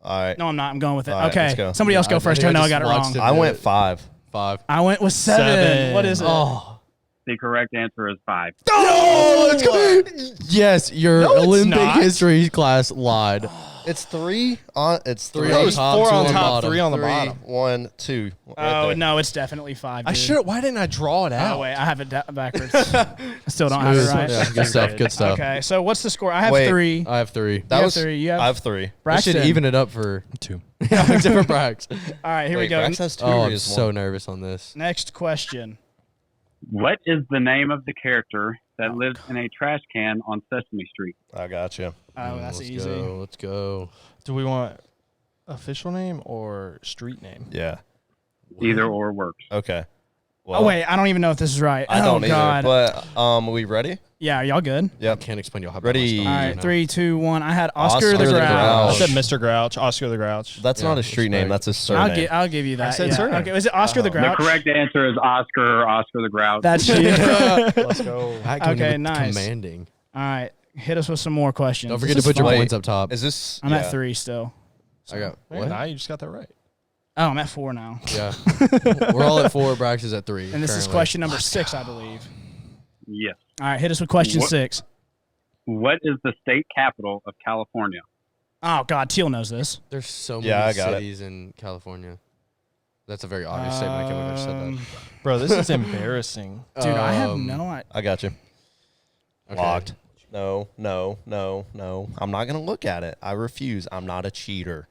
[SPEAKER 4] All right.
[SPEAKER 1] No, I'm not. I'm going with it.
[SPEAKER 4] All right,
[SPEAKER 1] okay.
[SPEAKER 4] let's go.
[SPEAKER 1] Somebody else go first. I know I got it wrong.
[SPEAKER 3] watched it.
[SPEAKER 4] I went 5.
[SPEAKER 3] 5.
[SPEAKER 1] I went with 7. What is it?
[SPEAKER 3] Oh.
[SPEAKER 6] The correct answer is 5.
[SPEAKER 3] Oh, let's go. Yes, your
[SPEAKER 2] No, it's
[SPEAKER 3] Olympic
[SPEAKER 2] not.
[SPEAKER 3] history class lied.
[SPEAKER 4] It's 3 on. It's 3.
[SPEAKER 3] Three
[SPEAKER 2] No,
[SPEAKER 3] on
[SPEAKER 2] it's
[SPEAKER 3] top,
[SPEAKER 2] 4
[SPEAKER 3] two
[SPEAKER 2] on
[SPEAKER 3] on
[SPEAKER 2] top,
[SPEAKER 3] bottom.
[SPEAKER 2] 3 on the
[SPEAKER 3] Three.
[SPEAKER 2] bottom.
[SPEAKER 4] 1, 2. right
[SPEAKER 1] Oh
[SPEAKER 4] there.
[SPEAKER 1] no, it's definitely 5.
[SPEAKER 2] I
[SPEAKER 1] dude.
[SPEAKER 2] should. Why didn't I draw it
[SPEAKER 1] Oh
[SPEAKER 2] out?
[SPEAKER 1] wait, I have it backwards. I still don't have it
[SPEAKER 3] Smooth.
[SPEAKER 1] right.
[SPEAKER 3] Yeah, good stuff. Good stuff.
[SPEAKER 1] Okay, so what's the score? I have
[SPEAKER 4] Wait.
[SPEAKER 1] 3.
[SPEAKER 3] I have 3.
[SPEAKER 4] That
[SPEAKER 1] You have
[SPEAKER 4] was
[SPEAKER 1] 3. You have
[SPEAKER 4] I have 3.
[SPEAKER 3] I should
[SPEAKER 1] Braxton.
[SPEAKER 3] even it up for
[SPEAKER 2] 2.
[SPEAKER 3] different bracks.
[SPEAKER 1] All right, here we
[SPEAKER 4] Wait,
[SPEAKER 1] go.
[SPEAKER 4] Brax has 2.
[SPEAKER 3] Oh,
[SPEAKER 4] or
[SPEAKER 3] I'm
[SPEAKER 4] just
[SPEAKER 3] so
[SPEAKER 4] one?
[SPEAKER 3] nervous on this.
[SPEAKER 1] Next question.
[SPEAKER 6] What is the name of the character that lives in a trash can on Sesame Street?
[SPEAKER 4] I got you.
[SPEAKER 1] Oh, that's
[SPEAKER 3] let's
[SPEAKER 1] easy.
[SPEAKER 3] Go, let's go.
[SPEAKER 2] Do we want official name or street name?
[SPEAKER 4] Yeah.
[SPEAKER 6] Either or works.
[SPEAKER 4] Okay.
[SPEAKER 1] Oh wait, I don't even know if this is right.
[SPEAKER 4] I don't
[SPEAKER 1] oh
[SPEAKER 4] either.
[SPEAKER 1] God.
[SPEAKER 4] But are we ready?
[SPEAKER 1] Yeah, are y'all good?
[SPEAKER 3] I
[SPEAKER 4] Yep.
[SPEAKER 3] can't explain y'all how
[SPEAKER 4] Ready.
[SPEAKER 3] bad
[SPEAKER 1] All
[SPEAKER 3] my
[SPEAKER 1] right,
[SPEAKER 3] stomach
[SPEAKER 1] 3, 2, 1. I had Oscar,
[SPEAKER 4] Oscar
[SPEAKER 1] the
[SPEAKER 4] the
[SPEAKER 1] Grouch.
[SPEAKER 2] I
[SPEAKER 4] Grouch.
[SPEAKER 2] said Mr. Grouch, Oscar the Grouch.
[SPEAKER 4] That's not a street name.
[SPEAKER 3] respect.
[SPEAKER 4] That's a surname.
[SPEAKER 1] I'll give you that.
[SPEAKER 2] I said
[SPEAKER 1] yeah.
[SPEAKER 2] surname.
[SPEAKER 1] Okay, is it Oscar the
[SPEAKER 2] Oh.
[SPEAKER 1] Grouch?
[SPEAKER 6] The correct answer is Oscar the Grouch.
[SPEAKER 1] That's you.
[SPEAKER 2] Let's go.
[SPEAKER 3] That came
[SPEAKER 1] Okay,
[SPEAKER 3] in
[SPEAKER 1] nice.
[SPEAKER 3] Commanding.
[SPEAKER 1] All right, hit us with some more questions.
[SPEAKER 3] Don't forget
[SPEAKER 1] This
[SPEAKER 3] to
[SPEAKER 1] is
[SPEAKER 3] put your
[SPEAKER 1] fun.
[SPEAKER 3] points up top.
[SPEAKER 4] Is this?
[SPEAKER 1] I'm
[SPEAKER 4] yeah.
[SPEAKER 1] at 3 still.
[SPEAKER 3] I got
[SPEAKER 2] Man,
[SPEAKER 3] what?
[SPEAKER 2] now you just got that right.
[SPEAKER 1] Oh, I'm at 4 now.
[SPEAKER 3] Yeah. We're all at 4. Brax is at 3.
[SPEAKER 1] And this is
[SPEAKER 3] currently.
[SPEAKER 1] question number 6, I believe.
[SPEAKER 6] Yes.
[SPEAKER 1] All right, hit us with question
[SPEAKER 6] What-
[SPEAKER 1] 6.
[SPEAKER 6] What is the state capital of California?
[SPEAKER 1] Oh God, Teal knows this.
[SPEAKER 3] There's so many
[SPEAKER 4] Yeah, I got it.
[SPEAKER 3] cities in California. That's a very obvious statement. I can't believe I said
[SPEAKER 1] Um,
[SPEAKER 2] Bro, this is embarrassing.
[SPEAKER 3] that.
[SPEAKER 1] Dude, I have no idea.
[SPEAKER 4] I got you.
[SPEAKER 3] Okay.
[SPEAKER 4] Locked. No. I'm not gonna look at it. I refuse. I'm not a cheater.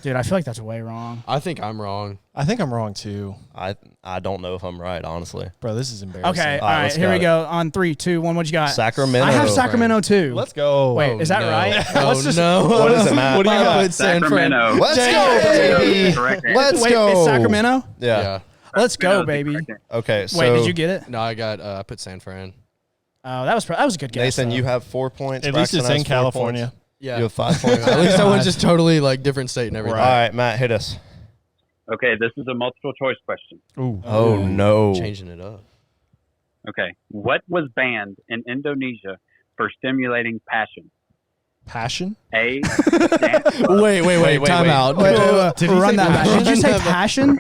[SPEAKER 1] Dude, I feel like that's way wrong.
[SPEAKER 3] I think I'm wrong.
[SPEAKER 2] I think I'm wrong too.
[SPEAKER 4] I don't know if I'm right, honestly.
[SPEAKER 2] Bro, this is embarrassing.
[SPEAKER 1] Okay, all
[SPEAKER 4] right,
[SPEAKER 1] right,
[SPEAKER 4] let's
[SPEAKER 1] here we
[SPEAKER 4] go.
[SPEAKER 1] go. On 3, 2, 1, what you got?
[SPEAKER 4] Sacramento.
[SPEAKER 1] I have Sacramento too.
[SPEAKER 2] Let's go.
[SPEAKER 1] Wait,
[SPEAKER 3] Oh,
[SPEAKER 1] is that
[SPEAKER 3] no.
[SPEAKER 1] right?
[SPEAKER 3] Oh,
[SPEAKER 2] Let's just-
[SPEAKER 3] no.
[SPEAKER 4] What is it, Matt?
[SPEAKER 2] What do you
[SPEAKER 3] I
[SPEAKER 2] got?
[SPEAKER 3] put San Fran.
[SPEAKER 6] Sacramento.
[SPEAKER 4] Let's go,
[SPEAKER 6] Sacramento is
[SPEAKER 4] baby.
[SPEAKER 6] the correct answer.
[SPEAKER 4] Let's
[SPEAKER 1] Wait,
[SPEAKER 4] go.
[SPEAKER 1] it's Sacramento?
[SPEAKER 4] Yeah.
[SPEAKER 3] Yeah.
[SPEAKER 1] Let's go,
[SPEAKER 6] Sacramento is the
[SPEAKER 1] baby.
[SPEAKER 6] correct answer.
[SPEAKER 4] Okay. So
[SPEAKER 1] Wait, did you get it?
[SPEAKER 3] No, I got. I put San Fran.
[SPEAKER 1] Oh, that was a good guess.
[SPEAKER 4] Nathan,
[SPEAKER 1] though.
[SPEAKER 4] you have 4 points.
[SPEAKER 2] At least
[SPEAKER 4] Braxton
[SPEAKER 2] it's
[SPEAKER 4] has
[SPEAKER 2] in
[SPEAKER 4] 4
[SPEAKER 2] California.
[SPEAKER 4] points.
[SPEAKER 3] Yeah.
[SPEAKER 4] You have 5 points.
[SPEAKER 3] At least that one's just totally like different state and everything.
[SPEAKER 4] All right, Matt, hit us.
[SPEAKER 6] Okay, this is a multiple choice question.
[SPEAKER 2] Ooh.
[SPEAKER 4] Oh no.
[SPEAKER 3] Changing it up.
[SPEAKER 6] Okay. What was banned in Indonesia for stimulating passion?
[SPEAKER 2] Passion?
[SPEAKER 6] A. Dance.
[SPEAKER 3] Wait. Time out.
[SPEAKER 1] Wait,
[SPEAKER 2] Did he
[SPEAKER 1] run
[SPEAKER 2] say
[SPEAKER 1] that back.
[SPEAKER 2] passion?
[SPEAKER 1] Did you say passion?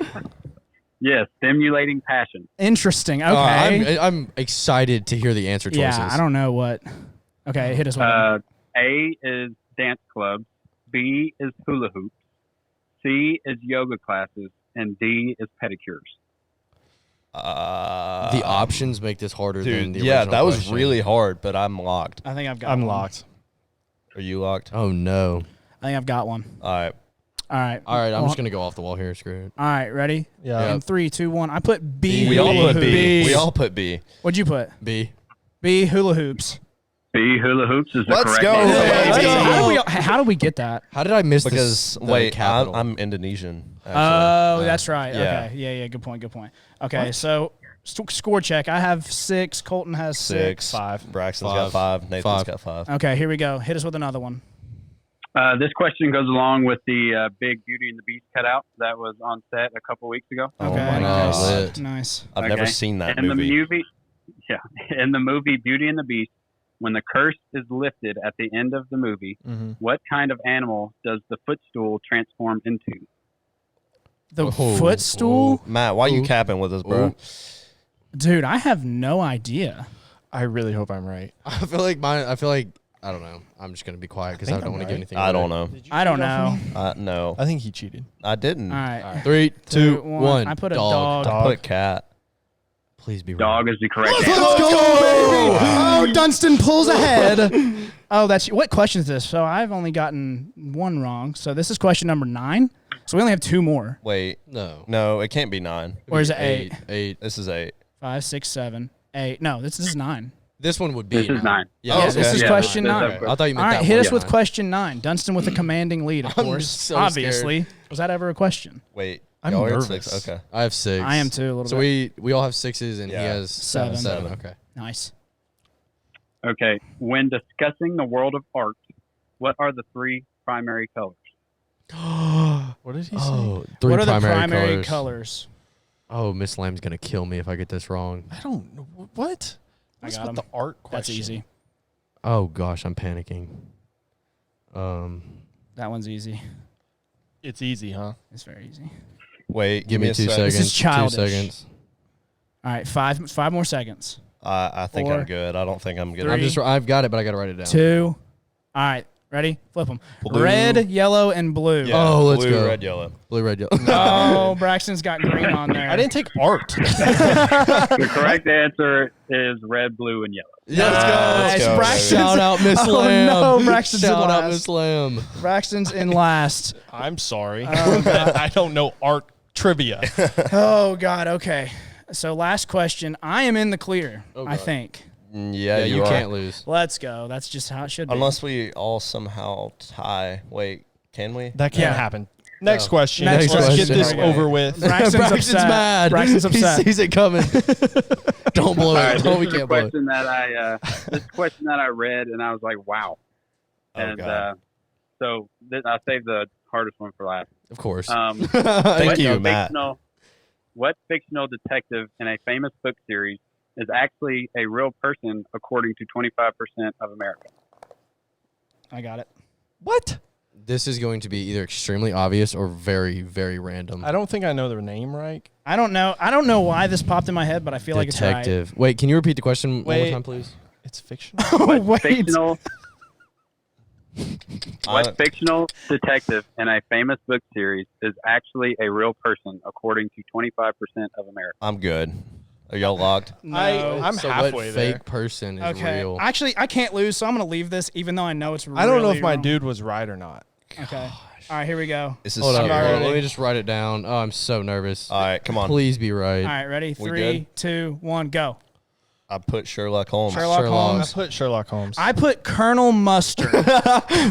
[SPEAKER 6] Yes, stimulating passion.
[SPEAKER 1] Interesting. Okay.
[SPEAKER 3] I'm excited to hear the answer choices.
[SPEAKER 1] Yeah, I don't know what. Okay, hit us with it.
[SPEAKER 6] A is dance clubs. B is hula hoops. C is yoga classes. And D is pedicures.
[SPEAKER 3] The options make this harder than
[SPEAKER 4] Dude,
[SPEAKER 3] the
[SPEAKER 4] yeah,
[SPEAKER 3] original
[SPEAKER 4] that was
[SPEAKER 3] question.
[SPEAKER 4] really hard, but I'm locked.
[SPEAKER 1] I think I've got
[SPEAKER 2] I'm
[SPEAKER 1] one.
[SPEAKER 2] locked.
[SPEAKER 4] Are you locked?
[SPEAKER 3] Oh no!
[SPEAKER 1] I think I've got one.
[SPEAKER 4] All right.
[SPEAKER 1] All right.
[SPEAKER 3] All right, I'm
[SPEAKER 1] Well,
[SPEAKER 3] just gonna go off the wall here. Screw it.
[SPEAKER 1] All right, ready?
[SPEAKER 2] Yeah.
[SPEAKER 1] In 3, 2, 1. I put B.
[SPEAKER 4] We all
[SPEAKER 1] hula
[SPEAKER 4] put B.
[SPEAKER 1] hoops.
[SPEAKER 4] We all put B.
[SPEAKER 1] What'd you put?
[SPEAKER 3] B.
[SPEAKER 1] B hula hoops.
[SPEAKER 6] B hula hoops is the
[SPEAKER 4] Let's
[SPEAKER 6] correct
[SPEAKER 4] go,
[SPEAKER 6] answer.
[SPEAKER 4] baby.
[SPEAKER 1] How do we get that?
[SPEAKER 3] How did I miss
[SPEAKER 4] Because
[SPEAKER 3] the
[SPEAKER 4] wait,
[SPEAKER 3] capital?
[SPEAKER 4] I'm Indonesian. Actually.
[SPEAKER 1] Oh, that's right.
[SPEAKER 4] yeah.
[SPEAKER 1] Okay. Yeah. Good point. Okay. So score check. I have 6. Colton has 6.
[SPEAKER 2] 5.
[SPEAKER 4] Braxton's
[SPEAKER 3] Five.
[SPEAKER 4] got 5. Nathan's
[SPEAKER 3] Five.
[SPEAKER 4] got 5.
[SPEAKER 1] Okay. Here we go. Hit us with another one.
[SPEAKER 6] This question goes along with the big Beauty and the Beast cutout that was on set a couple weeks ago.
[SPEAKER 4] Oh
[SPEAKER 1] Okay.
[SPEAKER 4] my
[SPEAKER 3] Nice.
[SPEAKER 4] god.
[SPEAKER 3] Lit.
[SPEAKER 1] Nice.
[SPEAKER 4] I've never seen that
[SPEAKER 6] in
[SPEAKER 4] movie.
[SPEAKER 6] the movie, in the movie Beauty and the Beast, when the curse is lifted at the end of the movie, what kind of animal does the footstool transform into?
[SPEAKER 1] The
[SPEAKER 3] Oh,
[SPEAKER 1] footstool,
[SPEAKER 4] Matt, why you
[SPEAKER 3] Ooh.
[SPEAKER 4] capping with us, bro?
[SPEAKER 3] Ooh.
[SPEAKER 1] dude. I have no idea.
[SPEAKER 2] I really hope I'm right.
[SPEAKER 3] I feel like I don't know. I'm just gonna be quiet because I,
[SPEAKER 2] think
[SPEAKER 3] don't
[SPEAKER 2] I'm
[SPEAKER 3] want to give
[SPEAKER 2] right.
[SPEAKER 3] anything.
[SPEAKER 4] I
[SPEAKER 3] away.
[SPEAKER 4] don't know.
[SPEAKER 1] I don't know.
[SPEAKER 4] No,
[SPEAKER 2] I think he cheated.
[SPEAKER 4] I didn't.
[SPEAKER 1] All right.
[SPEAKER 3] 3, 2, 1.
[SPEAKER 1] I put a dog.
[SPEAKER 4] I put cat.
[SPEAKER 3] Please be
[SPEAKER 6] Dog
[SPEAKER 3] right.
[SPEAKER 6] is the correct
[SPEAKER 1] Let's
[SPEAKER 6] answer.
[SPEAKER 1] go, baby! Oh, Dunstan pulls ahead. Oh, that's what question is this? So I've only gotten 1 wrong. So this is question number 9. So we only have 2 more.
[SPEAKER 4] Wait,
[SPEAKER 3] No.
[SPEAKER 4] no, it can't be 9.
[SPEAKER 1] Or is it 8?
[SPEAKER 3] 8.
[SPEAKER 4] This is 8.
[SPEAKER 1] 5, 6, 7, 8. No, this is 9.
[SPEAKER 3] This one would be.
[SPEAKER 6] This is 9.
[SPEAKER 3] Yeah,
[SPEAKER 4] Oh,
[SPEAKER 1] Yeah,
[SPEAKER 4] okay.
[SPEAKER 1] this is
[SPEAKER 6] Yeah,
[SPEAKER 1] question
[SPEAKER 6] this is
[SPEAKER 1] 9.
[SPEAKER 6] a-
[SPEAKER 3] I thought you meant
[SPEAKER 1] All right,
[SPEAKER 3] that
[SPEAKER 1] hit
[SPEAKER 3] one.
[SPEAKER 1] us with question 9. Dunstan with a commanding lead, of
[SPEAKER 3] I'm
[SPEAKER 1] course.
[SPEAKER 3] so
[SPEAKER 1] Obviously. Was that ever a question?
[SPEAKER 4] Wait,
[SPEAKER 2] I'm
[SPEAKER 4] y'all are at
[SPEAKER 2] nervous.
[SPEAKER 4] 6? Okay.
[SPEAKER 3] I have 6.
[SPEAKER 1] I am too, a little
[SPEAKER 3] so
[SPEAKER 1] bit.
[SPEAKER 3] we all have 6s and he
[SPEAKER 4] Yeah.
[SPEAKER 3] has
[SPEAKER 1] 7.
[SPEAKER 3] 7. Okay.
[SPEAKER 1] Nice.
[SPEAKER 6] Okay. When discussing the world of art, what are the 3 primary colors?
[SPEAKER 2] What did he say?
[SPEAKER 3] Oh, 3
[SPEAKER 1] What are the
[SPEAKER 3] primary,
[SPEAKER 1] primary
[SPEAKER 3] colors.
[SPEAKER 1] colors?
[SPEAKER 3] Oh, Miss Lamb's gonna kill me if I get this wrong.
[SPEAKER 2] I don't know. What?
[SPEAKER 1] I
[SPEAKER 2] What's
[SPEAKER 1] got
[SPEAKER 2] with
[SPEAKER 1] him.
[SPEAKER 2] the art
[SPEAKER 1] That's
[SPEAKER 2] question?
[SPEAKER 1] easy.
[SPEAKER 3] Oh gosh, I'm panicking.
[SPEAKER 1] That one's easy.
[SPEAKER 2] It's easy, huh?
[SPEAKER 1] It's very easy.
[SPEAKER 4] Wait,
[SPEAKER 3] Give me
[SPEAKER 4] a
[SPEAKER 3] 2
[SPEAKER 4] sec.
[SPEAKER 3] seconds.
[SPEAKER 1] This is childish.
[SPEAKER 3] 2 seconds.
[SPEAKER 1] All right, 5 more seconds.
[SPEAKER 4] I think
[SPEAKER 1] 4,
[SPEAKER 4] I'm good. I don't think I'm good.
[SPEAKER 1] Three.
[SPEAKER 3] I've got it, but I gotta write it down.
[SPEAKER 1] 2. All right, ready? Flip them.
[SPEAKER 4] Blue.
[SPEAKER 1] Red, yellow, and blue.
[SPEAKER 4] Yeah,
[SPEAKER 3] Oh, let's
[SPEAKER 4] blue,
[SPEAKER 3] go.
[SPEAKER 4] red, yellow.
[SPEAKER 3] Blue, red, yellow.
[SPEAKER 1] Oh, Braxton's got green on there.
[SPEAKER 2] I didn't take art.
[SPEAKER 6] The correct answer is red, blue, and yellow.
[SPEAKER 3] Yeah, let's go.
[SPEAKER 1] Nice.
[SPEAKER 4] Let's go,
[SPEAKER 1] Braxton's-
[SPEAKER 3] Shout out Miss
[SPEAKER 1] Oh,
[SPEAKER 3] Lamb.
[SPEAKER 1] no, Braxton's in
[SPEAKER 3] Shout out
[SPEAKER 1] last.
[SPEAKER 3] Miss Lamb.
[SPEAKER 1] Braxton's in last.
[SPEAKER 2] I'm sorry.
[SPEAKER 1] Oh, God.
[SPEAKER 2] I don't know art trivia.
[SPEAKER 1] Oh, God. Okay. So last question. I am in the clear,
[SPEAKER 3] Oh,
[SPEAKER 1] I
[SPEAKER 3] God.
[SPEAKER 1] think.
[SPEAKER 4] Yeah,
[SPEAKER 3] Yeah, you
[SPEAKER 4] are.
[SPEAKER 3] can't lose.
[SPEAKER 1] Let's go. That's just how it should be.
[SPEAKER 4] Unless we all somehow tie. Wait, can we?
[SPEAKER 2] That can't
[SPEAKER 1] Yeah.
[SPEAKER 2] happen. Next question.
[SPEAKER 1] Next
[SPEAKER 2] Let's
[SPEAKER 3] question.
[SPEAKER 2] get this
[SPEAKER 1] Okay.
[SPEAKER 2] over with.
[SPEAKER 1] Braxton's upset.
[SPEAKER 3] mad.
[SPEAKER 1] Braxton's upset.
[SPEAKER 3] He sees it coming. Don't blow
[SPEAKER 6] All
[SPEAKER 3] it.
[SPEAKER 6] right,
[SPEAKER 3] Oh, we
[SPEAKER 6] this is a
[SPEAKER 3] can't blow it.
[SPEAKER 6] question that this question that I read, and I was like, wow.
[SPEAKER 4] Oh,
[SPEAKER 6] And
[SPEAKER 4] God.
[SPEAKER 6] so I saved the hardest one for last.
[SPEAKER 3] Of course.
[SPEAKER 4] Thank
[SPEAKER 6] What
[SPEAKER 4] you, Matt.
[SPEAKER 6] What fictional detective in a famous book series is actually a real person, according to 25% of America?
[SPEAKER 1] I got it.
[SPEAKER 2] What?
[SPEAKER 3] This is going to be either extremely obvious or very, very random.
[SPEAKER 2] I don't think I know their name right.
[SPEAKER 1] I don't know. I don't know why this popped in my head, but I feel like it's right.
[SPEAKER 3] Detective. Wait, can you repeat the question one more
[SPEAKER 2] Wait.
[SPEAKER 3] time, please?
[SPEAKER 2] It's fictional.
[SPEAKER 1] Oh, wait.
[SPEAKER 6] Fictional.
[SPEAKER 4] I-
[SPEAKER 6] What fictional detective in a famous book series is actually a real person, according to 25% of America?
[SPEAKER 4] I'm good. Are y'all locked?
[SPEAKER 1] No.
[SPEAKER 2] I'm
[SPEAKER 3] so
[SPEAKER 2] halfway
[SPEAKER 3] what
[SPEAKER 2] there.
[SPEAKER 3] fake person is
[SPEAKER 1] Okay.
[SPEAKER 3] real?
[SPEAKER 1] Actually, I can't lose, so I'm going to leave this, even though I know it's really
[SPEAKER 2] I don't know if my
[SPEAKER 1] wrong.
[SPEAKER 2] dude was right or not.
[SPEAKER 1] Okay. All right, here we go.
[SPEAKER 4] This is
[SPEAKER 3] Hold up.
[SPEAKER 4] scary.
[SPEAKER 3] Hold on, let me just write it down. Oh, I'm so nervous.
[SPEAKER 4] All right, come on.
[SPEAKER 3] Please be right.
[SPEAKER 1] All right, ready?
[SPEAKER 4] We
[SPEAKER 1] 3,
[SPEAKER 4] good?
[SPEAKER 1] 2, 1, go.
[SPEAKER 4] I put Sherlock Holmes.
[SPEAKER 1] Sherlock
[SPEAKER 3] Sherlock.
[SPEAKER 1] Holmes.
[SPEAKER 2] I put Sherlock Holmes.
[SPEAKER 1] I put Colonel Mustard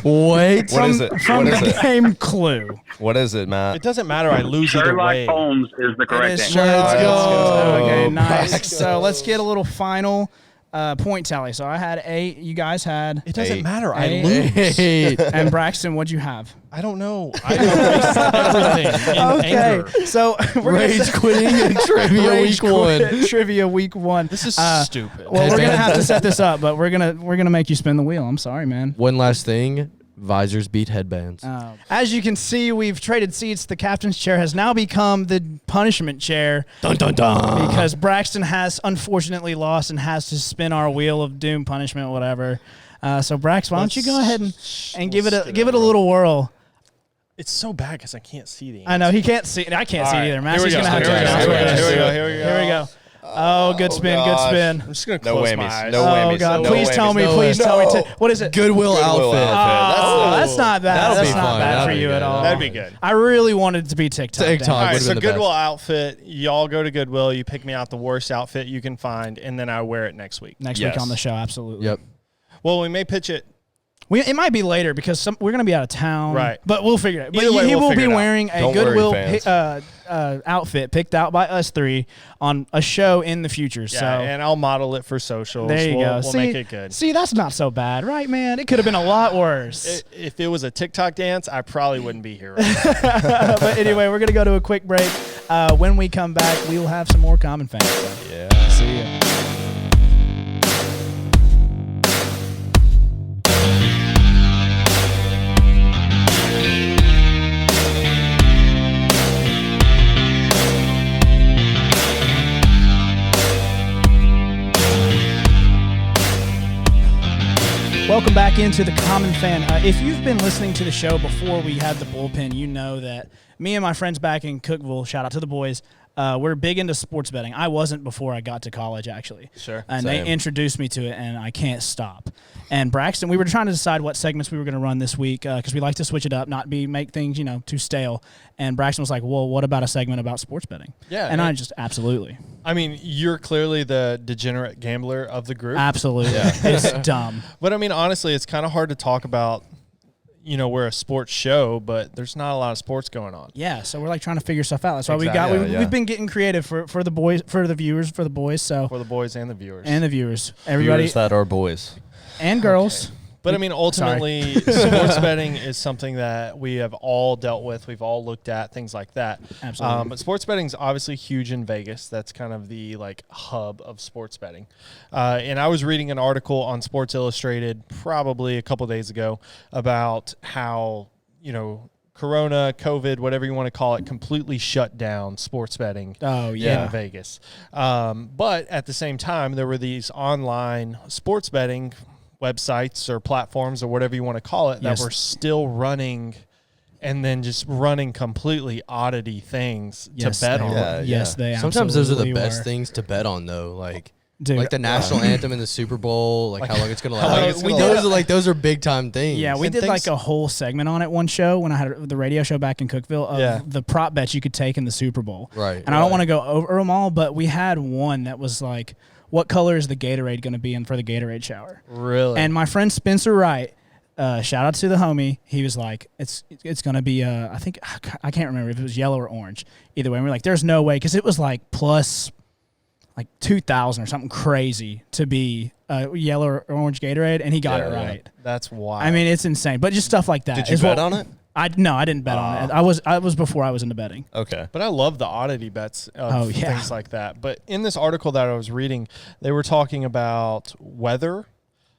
[SPEAKER 3] Wait.
[SPEAKER 4] What is it?
[SPEAKER 1] from
[SPEAKER 4] What is
[SPEAKER 1] the
[SPEAKER 4] it?
[SPEAKER 1] game Clue.
[SPEAKER 4] What is it, Matt?
[SPEAKER 2] it doesn't matter. I lose either
[SPEAKER 6] Sherlock
[SPEAKER 2] way.
[SPEAKER 6] Holmes is the
[SPEAKER 1] It
[SPEAKER 6] correct
[SPEAKER 1] is
[SPEAKER 6] answer.
[SPEAKER 1] Sherlock
[SPEAKER 3] Let's go.
[SPEAKER 1] Holmes. Okay, nice.
[SPEAKER 3] Let's
[SPEAKER 1] So let's get a little final point tally. So I had 8. You guys had.
[SPEAKER 2] It doesn't
[SPEAKER 4] 8.
[SPEAKER 2] matter. I
[SPEAKER 1] 8.
[SPEAKER 2] lose.
[SPEAKER 3] Hey.
[SPEAKER 1] And Braxton, what'd you have?
[SPEAKER 2] I don't know. I erased everything in anger.
[SPEAKER 1] So we're
[SPEAKER 3] Rage quitting and trivia
[SPEAKER 1] Rage
[SPEAKER 3] week one.
[SPEAKER 1] quit Trivia week 1.
[SPEAKER 2] This is stupid.
[SPEAKER 1] Well, we're
[SPEAKER 3] Hey,
[SPEAKER 1] gonna
[SPEAKER 3] man.
[SPEAKER 1] have to set this up, but we're gonna make you spin the wheel. I'm sorry, man.
[SPEAKER 3] One last thing. Visors beat headbands.
[SPEAKER 1] As you can see, we've traded seats. The captain's chair has now become the punishment chair
[SPEAKER 3] Dun dun dun.
[SPEAKER 1] because Braxton has unfortunately lost and has to spin our wheel of doom, punishment, whatever. So Brax, why don't you go ahead and give it a little whirl?
[SPEAKER 2] It's so bad because I can't see the
[SPEAKER 1] I know he can't see. I can't see it either. Matt's
[SPEAKER 2] Here we
[SPEAKER 1] gonna
[SPEAKER 2] go.
[SPEAKER 1] have to
[SPEAKER 2] Here we go.
[SPEAKER 1] announce what it is.
[SPEAKER 2] Here we go.
[SPEAKER 1] Oh, good spin, good
[SPEAKER 4] gosh.
[SPEAKER 1] spin.
[SPEAKER 2] I'm just gonna
[SPEAKER 4] No
[SPEAKER 2] close
[SPEAKER 4] whammies.
[SPEAKER 2] my eyes.
[SPEAKER 4] No
[SPEAKER 1] Oh
[SPEAKER 4] whammies.
[SPEAKER 1] God!
[SPEAKER 4] No
[SPEAKER 1] Please tell
[SPEAKER 4] whammies.
[SPEAKER 1] me.
[SPEAKER 3] No
[SPEAKER 1] Please
[SPEAKER 3] way.
[SPEAKER 1] tell me.
[SPEAKER 3] No.
[SPEAKER 1] What is it?
[SPEAKER 3] Goodwill
[SPEAKER 4] Goodwill
[SPEAKER 3] outfit.
[SPEAKER 4] outfit.
[SPEAKER 1] Oh, that's not bad.
[SPEAKER 3] That'll
[SPEAKER 1] That's
[SPEAKER 3] be
[SPEAKER 1] not
[SPEAKER 3] fun.
[SPEAKER 1] bad
[SPEAKER 3] That'll
[SPEAKER 1] for
[SPEAKER 3] be
[SPEAKER 1] you
[SPEAKER 3] good.
[SPEAKER 1] at all.
[SPEAKER 2] That'd be good.
[SPEAKER 1] I really wanted it to be TikTok.
[SPEAKER 3] TikTok.
[SPEAKER 1] Damn.
[SPEAKER 2] All right,
[SPEAKER 3] would've
[SPEAKER 2] so
[SPEAKER 3] been the best.
[SPEAKER 2] Goodwill outfit. Y'all go to Goodwill. You pick me out the worst outfit you can find, and then I wear it next week.
[SPEAKER 1] Next
[SPEAKER 4] Yes.
[SPEAKER 1] week on the show, absolutely.
[SPEAKER 3] Yep.
[SPEAKER 2] Well, we may pitch it.
[SPEAKER 1] It might be later because we're going to be out of town.
[SPEAKER 2] Right.
[SPEAKER 1] But we'll figure it out. But
[SPEAKER 2] Either way,
[SPEAKER 1] he
[SPEAKER 2] we'll
[SPEAKER 1] will be
[SPEAKER 2] figure it out.
[SPEAKER 1] wearing a
[SPEAKER 4] Don't worry,
[SPEAKER 1] Goodwill
[SPEAKER 4] fans.
[SPEAKER 1] outfit picked out by us three on a show in the future.
[SPEAKER 2] Yeah,
[SPEAKER 1] so
[SPEAKER 2] and I'll model it for socials.
[SPEAKER 1] there you go.
[SPEAKER 2] We'll
[SPEAKER 1] see,
[SPEAKER 2] make it good.
[SPEAKER 1] See, that's not so bad, right, man? It could have been a lot worse.
[SPEAKER 2] If it was a TikTok dance, I probably wouldn't be here right now.
[SPEAKER 1] But anyway, we're going to go to a quick break. When we come back, we will have some more Common Fans. So.
[SPEAKER 4] Yeah.
[SPEAKER 1] See ya. Welcome back into the Common Fan. If you've been listening to the show before we had the bullpen, you know that me and my friends back in Cookeville, shout out to the boys, we're big into sports betting. I wasn't before I got to college, actually.
[SPEAKER 2] Sure.
[SPEAKER 1] And
[SPEAKER 4] Same.
[SPEAKER 1] they introduced me to it, and I can't stop. And Braxton, we were trying to decide what segments we were going to run this week because we like to switch it up, not make things, too stale. And Braxton was like, well, what about a segment about sports betting?
[SPEAKER 2] Yeah,
[SPEAKER 1] And I just, absolutely.
[SPEAKER 2] I mean, you're clearly the degenerate gambler of the group.
[SPEAKER 1] Absolutely. It's dumb.
[SPEAKER 2] But I mean, honestly, it's kind of hard to talk about, we're a sports show, but there's not a lot of sports going on.
[SPEAKER 1] Yeah, so we're like trying to figure stuff out. That's why
[SPEAKER 2] Exactly.
[SPEAKER 1] we've been getting creative for the boys, for the viewers, for the boys, so
[SPEAKER 2] For the boys and the viewers.
[SPEAKER 1] and the viewers, everybody
[SPEAKER 4] Viewers that are boys.
[SPEAKER 1] and girls.
[SPEAKER 2] But I mean, ultimately, sports betting is something that we have all dealt with. We've all looked at things like that.
[SPEAKER 1] Absolutely.
[SPEAKER 2] But sports betting is obviously huge in Vegas. That's kind of the hub of sports betting. And I was reading an article on Sports Illustrated probably a couple days ago about how Corona, COVID, whatever you want to call it, completely shut down sports betting.
[SPEAKER 1] Oh yeah.
[SPEAKER 2] In Vegas. But at the same time, there were these online sports betting websites or platforms or whatever you want to call it
[SPEAKER 1] Yes.
[SPEAKER 2] that were still running and then just running completely oddity things
[SPEAKER 1] Yes,
[SPEAKER 2] to bet
[SPEAKER 1] they
[SPEAKER 2] on.
[SPEAKER 1] were.
[SPEAKER 4] Yeah,
[SPEAKER 1] Yes, they
[SPEAKER 3] Sometimes those are the
[SPEAKER 1] absolutely
[SPEAKER 3] best
[SPEAKER 1] were.
[SPEAKER 3] things to bet on, though. Like
[SPEAKER 1] Dude,
[SPEAKER 3] the national anthem in the Super Bowl, like how long it's gonna
[SPEAKER 2] how long
[SPEAKER 3] last.
[SPEAKER 2] it's gonna last.
[SPEAKER 3] Those are big time things.
[SPEAKER 1] Yeah, we
[SPEAKER 2] And
[SPEAKER 1] did
[SPEAKER 2] things-
[SPEAKER 1] like a whole segment on it one show when I had the radio show back in Cookeville of
[SPEAKER 2] Yeah.
[SPEAKER 1] the prop bets you could take in the Super Bowl.
[SPEAKER 3] Right,
[SPEAKER 1] And I don't
[SPEAKER 3] right.
[SPEAKER 1] want to go over them all, but we had one that was like, what color is the Gatorade going to be in for the Gatorade shower?
[SPEAKER 2] Really?
[SPEAKER 1] And my friend Spencer Wright, shout out to the homie, he was like, it's going to be, I think, I can't remember if it was yellow or orange. Either way, and we're like, there's no way, because it was like plus like 2,000 or something crazy to be yellow or orange Gatorade, and he got it
[SPEAKER 4] Yeah, yeah.
[SPEAKER 1] right.
[SPEAKER 2] That's wild.
[SPEAKER 1] I mean, it's insane, but just stuff like that.
[SPEAKER 4] Did you
[SPEAKER 1] is
[SPEAKER 4] bet
[SPEAKER 1] what-
[SPEAKER 4] on it?
[SPEAKER 1] I didn't bet on it. I was before I was into betting.
[SPEAKER 4] Okay.
[SPEAKER 2] But I love the oddity bets of
[SPEAKER 1] yeah.
[SPEAKER 2] things like that. But in this article that I was reading, they were talking about weather.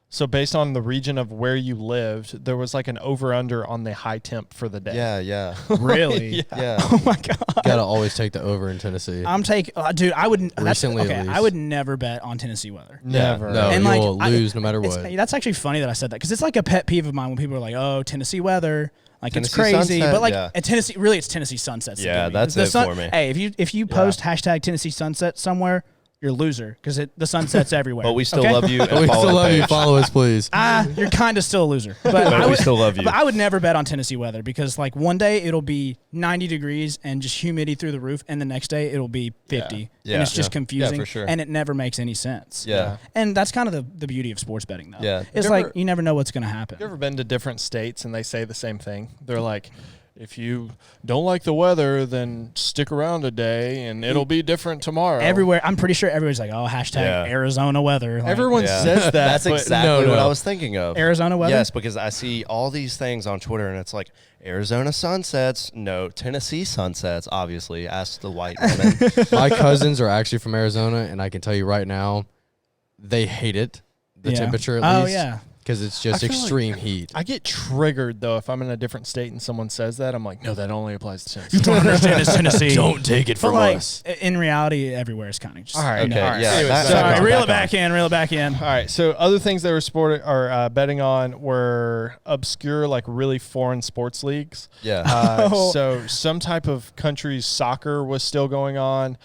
[SPEAKER 2] So based on the region of where you lived, there was like an over-under on the high temp for the day.
[SPEAKER 4] Yeah, yeah.
[SPEAKER 1] Really?
[SPEAKER 4] Yeah.
[SPEAKER 1] Oh my god.
[SPEAKER 3] Gotta always take the over in Tennessee.
[SPEAKER 1] I'm taking, dude. I wouldn't.
[SPEAKER 3] Recently, at
[SPEAKER 1] I
[SPEAKER 3] least.
[SPEAKER 1] would never bet on Tennessee weather.
[SPEAKER 2] Never.
[SPEAKER 3] no,
[SPEAKER 1] And,
[SPEAKER 3] you
[SPEAKER 1] like,
[SPEAKER 3] will lose no matter what.
[SPEAKER 1] That's actually funny that I said that because it's like a pet peeve of mine when people are like, "Oh, Tennessee weather." Like it's
[SPEAKER 4] Tennessee
[SPEAKER 1] crazy,
[SPEAKER 4] sunset,
[SPEAKER 1] but like
[SPEAKER 4] yeah.
[SPEAKER 1] at Tennessee, really, it's Tennessee sunsets. that
[SPEAKER 4] Yeah,
[SPEAKER 1] get me.
[SPEAKER 4] that's
[SPEAKER 1] The
[SPEAKER 4] it for me.
[SPEAKER 1] Hey, if you post hashtag Tennessee sunset somewhere, you're a loser because the sunset's everywhere.
[SPEAKER 4] But we still
[SPEAKER 1] okay?
[SPEAKER 4] love you. And
[SPEAKER 3] we
[SPEAKER 4] follow
[SPEAKER 3] still
[SPEAKER 4] the
[SPEAKER 3] love you.
[SPEAKER 4] page.
[SPEAKER 3] Follow us, please.
[SPEAKER 1] You're kind of still a loser. But,
[SPEAKER 4] But
[SPEAKER 1] I
[SPEAKER 4] we
[SPEAKER 1] would,
[SPEAKER 4] still love you.
[SPEAKER 1] But I would never bet on Tennessee weather because like one day it'll be 90 degrees and just humidity through the roof, and the next day it'll be 50.
[SPEAKER 4] Yeah.
[SPEAKER 1] And it's just
[SPEAKER 4] Yeah.
[SPEAKER 1] confusing.
[SPEAKER 4] Yeah, for sure.
[SPEAKER 1] And it never makes any sense.
[SPEAKER 4] Yeah.
[SPEAKER 1] And that's kind of the beauty of sports betting, though.
[SPEAKER 4] Yeah.
[SPEAKER 1] It's
[SPEAKER 2] You
[SPEAKER 1] like
[SPEAKER 2] ever-
[SPEAKER 1] you never know what's going to happen.
[SPEAKER 2] You ever been to different states and they say the same thing? They're like, if you don't like the weather, then stick around a day and it'll be different tomorrow.
[SPEAKER 1] Everywhere, I'm pretty sure everybody's like, oh, hashtag
[SPEAKER 4] Yeah.
[SPEAKER 1] Arizona weather. Like,
[SPEAKER 2] Everyone
[SPEAKER 4] Yeah.
[SPEAKER 2] says that.
[SPEAKER 4] That's
[SPEAKER 2] but
[SPEAKER 4] exactly
[SPEAKER 3] no.
[SPEAKER 4] what I was thinking of.
[SPEAKER 1] Arizona weather?
[SPEAKER 4] Yes, because I see all these things on Twitter, and it's like Arizona sunsets. No, Tennessee sunsets. Obviously, ask the white woman.
[SPEAKER 3] My cousins are actually from Arizona, and I can tell you right now, they hate it. The
[SPEAKER 1] Yeah.
[SPEAKER 3] temperature, at
[SPEAKER 1] Oh,
[SPEAKER 3] least.
[SPEAKER 1] yeah.
[SPEAKER 3] because it's
[SPEAKER 2] I
[SPEAKER 3] just
[SPEAKER 2] feel like-
[SPEAKER 3] extreme heat.
[SPEAKER 2] I get triggered though if I'm in a different state and someone says that. I'm like, no, that only applies to Tennessee.
[SPEAKER 1] You don't understand it's Tennessee.
[SPEAKER 3] Don't take it
[SPEAKER 1] But
[SPEAKER 3] from
[SPEAKER 1] like,
[SPEAKER 3] us.
[SPEAKER 1] in reality, everywhere is kind of just.
[SPEAKER 2] All right,
[SPEAKER 4] Okay,
[SPEAKER 2] all right.
[SPEAKER 4] yeah.
[SPEAKER 3] Anyways,
[SPEAKER 4] that-
[SPEAKER 3] sorry,
[SPEAKER 4] back
[SPEAKER 1] Sorry,
[SPEAKER 4] on,
[SPEAKER 1] reel
[SPEAKER 4] back
[SPEAKER 1] it back
[SPEAKER 4] on.
[SPEAKER 1] in, reel it back in.
[SPEAKER 2] All right. So other things they were betting on were obscure, like really foreign sports leagues.
[SPEAKER 4] Yeah.
[SPEAKER 2] So some type of country's soccer was still going on.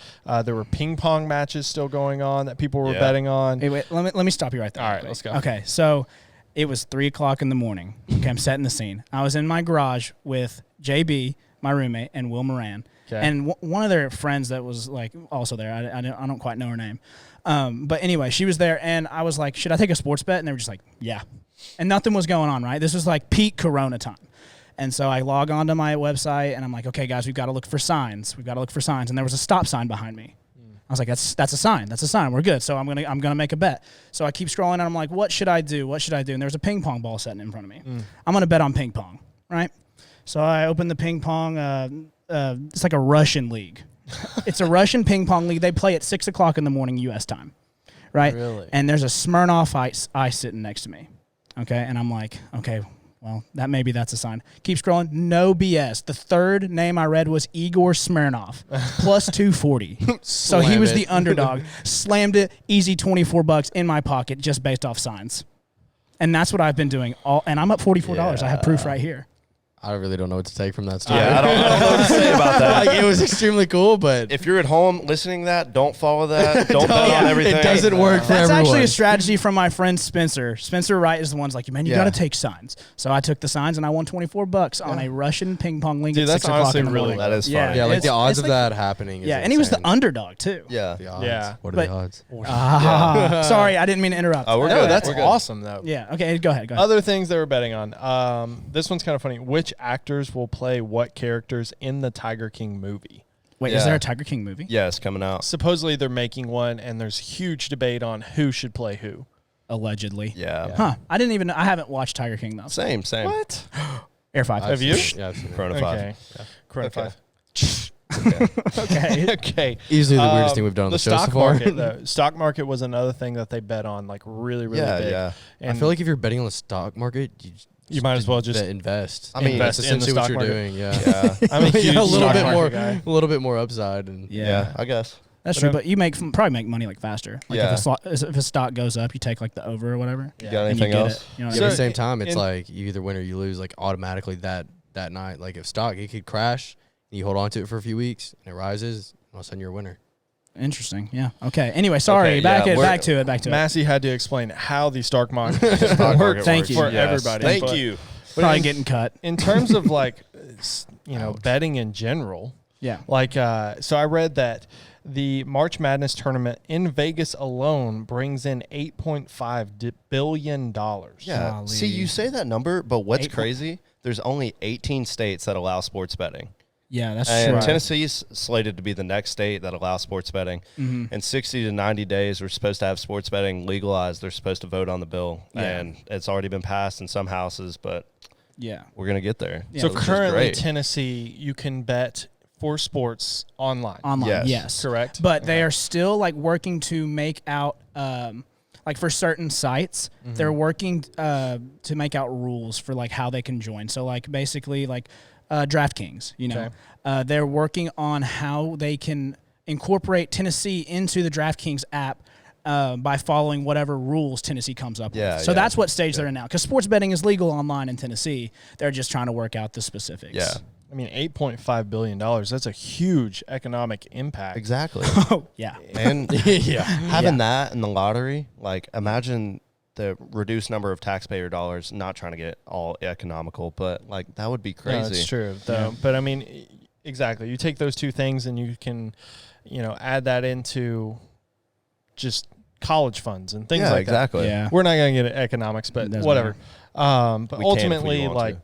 [SPEAKER 2] There were ping pong matches still going on that people were
[SPEAKER 4] Yeah.
[SPEAKER 2] betting on.
[SPEAKER 1] Hey, wait, let me stop you right there.
[SPEAKER 2] All
[SPEAKER 1] real
[SPEAKER 2] right,
[SPEAKER 1] quick.
[SPEAKER 2] let's go.
[SPEAKER 1] Okay, so it was 3:00 in the morning. Okay, I'm setting the scene. I was in my garage with JB, my roommate, and Will Moran,
[SPEAKER 2] Okay.
[SPEAKER 1] and one of their friends that was like also there. I don't quite know her name, but anyway, she was there, and I was like, "Should I take a sports bet?" And they were just like, "Yeah," and nothing was going on. Right, this was like peak Corona time. And so I log onto my website, and I'm like, "Okay, guys, we've got to look for signs. We've got to look for signs." And there was a stop sign behind me. I was like, that's a sign. That's a sign. We're good. So I'm gonna make a bet. So I keep scrolling and I'm like, what should I do? What should I do? And there's a ping pong ball sitting in front of me. I'm gonna bet on ping pong, right? So I open the ping pong. It's like a Russian league. It's a Russian ping pong league. They play at 6:00 in the morning U.S. time, right?
[SPEAKER 3] Really?
[SPEAKER 1] And there's a Smirnoff ice sitting next to me. Okay, and I'm like, okay. Well, that's a sign. Keep scrolling. No BS. The third name I read was Igor Smirnoff, plus 240. So he
[SPEAKER 3] Slam
[SPEAKER 1] was
[SPEAKER 3] it.
[SPEAKER 1] the underdog. Slammed it, easy $24 in my pocket just based off signs. And that's what I've been doing. And I'm up $44. I have proof right here.
[SPEAKER 3] I really don't know what to take from that story.
[SPEAKER 4] Yeah, I don't know what to say about that.
[SPEAKER 3] Like, it was extremely cool, but
[SPEAKER 4] If you're at home listening to that, don't follow that. Don't bet on everything.
[SPEAKER 3] it doesn't work for
[SPEAKER 1] That's
[SPEAKER 3] everyone.
[SPEAKER 1] actually a strategy from my friend Spencer. Spencer Wright is the one's like, man, you
[SPEAKER 4] Yeah.
[SPEAKER 1] got to take signs. So I took the signs and I won $24 on a Russian ping pong league
[SPEAKER 2] Dude,
[SPEAKER 1] at
[SPEAKER 2] that's
[SPEAKER 1] 6 o'clock
[SPEAKER 2] honestly
[SPEAKER 1] in the
[SPEAKER 2] really
[SPEAKER 1] morning.
[SPEAKER 4] That is
[SPEAKER 1] Yeah.
[SPEAKER 4] funny.
[SPEAKER 3] Yeah, like the
[SPEAKER 1] It's-
[SPEAKER 3] odds
[SPEAKER 1] it's
[SPEAKER 3] of
[SPEAKER 1] like-
[SPEAKER 3] that happening. Is
[SPEAKER 1] Yeah, and he was the
[SPEAKER 3] insane.
[SPEAKER 1] underdog too.
[SPEAKER 4] Yeah.
[SPEAKER 3] The odds.
[SPEAKER 2] Yeah.
[SPEAKER 3] What are
[SPEAKER 1] But-
[SPEAKER 3] the odds?
[SPEAKER 1] Sorry, I didn't mean to interrupt.
[SPEAKER 4] Oh, we're
[SPEAKER 2] No,
[SPEAKER 4] good.
[SPEAKER 2] that's
[SPEAKER 4] We're good.
[SPEAKER 2] awesome though.
[SPEAKER 1] Yeah. Okay. Go ahead.
[SPEAKER 2] Other things they were betting on. This one's kind of funny. Which actors will play what characters in the Tiger King movie?
[SPEAKER 1] Wait,
[SPEAKER 4] Yeah.
[SPEAKER 1] is there a Tiger King movie?
[SPEAKER 4] Yeah, it's coming out.
[SPEAKER 2] Supposedly they're making one, and there's huge debate on who should play who.
[SPEAKER 1] Allegedly.
[SPEAKER 4] Yeah.
[SPEAKER 1] Huh. I haven't watched Tiger King though.
[SPEAKER 4] Same.
[SPEAKER 2] What?
[SPEAKER 1] Air 5.
[SPEAKER 2] Have you?
[SPEAKER 3] Yeah, I've seen it.
[SPEAKER 4] Corona 5.
[SPEAKER 2] Okay. Corona
[SPEAKER 4] Okay.
[SPEAKER 2] 5.
[SPEAKER 1] Okay.
[SPEAKER 2] Okay.
[SPEAKER 3] Easily the weirdest thing we've done on the show so
[SPEAKER 2] stock
[SPEAKER 3] far.
[SPEAKER 2] market, though. Stock market was another thing that they bet on, like really, really
[SPEAKER 4] Yeah,
[SPEAKER 2] big.
[SPEAKER 4] yeah.
[SPEAKER 2] And
[SPEAKER 3] I feel like if you're betting on the stock market,
[SPEAKER 2] You might as well just
[SPEAKER 3] invest.
[SPEAKER 4] I mean,
[SPEAKER 3] that's
[SPEAKER 2] invest in the
[SPEAKER 3] essentially what
[SPEAKER 2] stock
[SPEAKER 3] you're
[SPEAKER 2] market.
[SPEAKER 3] doing. Yeah,
[SPEAKER 4] Yeah.
[SPEAKER 2] I'm a huge
[SPEAKER 3] a little
[SPEAKER 2] stock
[SPEAKER 3] bit
[SPEAKER 2] market
[SPEAKER 3] more,
[SPEAKER 2] guy.
[SPEAKER 3] a little bit more upside, and
[SPEAKER 4] Yeah, I guess.
[SPEAKER 1] That's
[SPEAKER 2] But,
[SPEAKER 1] true, but you probably make money like faster. Like
[SPEAKER 4] Yeah.
[SPEAKER 1] if a stock goes up, you take like the over or whatever.
[SPEAKER 4] You got
[SPEAKER 1] and you
[SPEAKER 4] anything
[SPEAKER 1] get
[SPEAKER 4] else?
[SPEAKER 1] it. You know what
[SPEAKER 3] Yeah,
[SPEAKER 1] I
[SPEAKER 3] but
[SPEAKER 1] mean?
[SPEAKER 3] at the same time, it's
[SPEAKER 2] in-
[SPEAKER 3] like you either win or you lose. Like automatically that night, like if stock, it could crash, and you hold on to it for a few weeks, and it rises, and all of a sudden you're a winner.
[SPEAKER 1] Interesting. Yeah. Okay. Anyway, sorry.
[SPEAKER 4] Okay,
[SPEAKER 1] back
[SPEAKER 4] yeah,
[SPEAKER 1] to it.
[SPEAKER 2] Massey had to explain how the stock market
[SPEAKER 4] Stock market
[SPEAKER 2] works
[SPEAKER 1] Thank you.
[SPEAKER 2] for
[SPEAKER 4] Yes.
[SPEAKER 2] everybody.
[SPEAKER 4] Thank
[SPEAKER 2] But-
[SPEAKER 4] you.
[SPEAKER 2] but
[SPEAKER 1] Probably
[SPEAKER 2] in-
[SPEAKER 1] getting cut.
[SPEAKER 2] in terms of like, betting in general,
[SPEAKER 1] Yeah.
[SPEAKER 2] like, so I read that the March Madness tournament in Vegas alone brings in $8.5 billion.
[SPEAKER 4] Yeah.
[SPEAKER 1] Golly.
[SPEAKER 4] See, you say that number, but what's
[SPEAKER 1] 8
[SPEAKER 4] crazy? There's only 18 states that allow sports betting.
[SPEAKER 1] Yeah, that's
[SPEAKER 4] And
[SPEAKER 1] true.
[SPEAKER 4] Tennessee's slated to be the next state that allows sports betting.
[SPEAKER 1] Mhm.
[SPEAKER 4] In 60 to 90 days, we're supposed to have sports betting legalized. They're supposed to vote on the bill.
[SPEAKER 1] Yeah.
[SPEAKER 4] And it's already been passed in some houses, but
[SPEAKER 1] Yeah.
[SPEAKER 4] we're going to get there.
[SPEAKER 1] Yeah.
[SPEAKER 2] So
[SPEAKER 4] which is
[SPEAKER 2] currently,
[SPEAKER 4] great.
[SPEAKER 2] Tennessee, you can bet for sports online.
[SPEAKER 1] Online.
[SPEAKER 4] Yes.
[SPEAKER 1] Yes.
[SPEAKER 2] Correct.
[SPEAKER 1] But they are still like working to make out like for certain sites, they're working to make out rules for like how they can join. So like basically like DraftKings, you know, they're working on how they can incorporate Tennessee into the DraftKings app by following whatever rules Tennessee comes up
[SPEAKER 4] Yeah,
[SPEAKER 1] with. So
[SPEAKER 4] yeah.
[SPEAKER 1] that's what stage they're in now. Because sports betting is legal online in Tennessee. They're just trying to work out the specifics.
[SPEAKER 4] Yeah.
[SPEAKER 2] I mean, $8.5 billion. That's a huge economic impact.
[SPEAKER 4] Exactly.
[SPEAKER 1] Oh, yeah.
[SPEAKER 4] And
[SPEAKER 3] Yeah,
[SPEAKER 4] having that in the lottery, like imagine the reduced number of taxpayer dollars, not trying to get all economical, but like that would be
[SPEAKER 2] No,
[SPEAKER 4] crazy.
[SPEAKER 2] that's true, though.
[SPEAKER 1] Yeah.
[SPEAKER 2] But I mean, exactly. You take those two things and you can, add that into just college funds and things
[SPEAKER 4] Yeah,
[SPEAKER 2] like
[SPEAKER 4] exactly.
[SPEAKER 1] Yeah.
[SPEAKER 2] that. We're not going to get into economics, but
[SPEAKER 1] Doesn't
[SPEAKER 2] whatever. But
[SPEAKER 4] We can if we
[SPEAKER 2] ultimately,
[SPEAKER 4] want
[SPEAKER 2] like,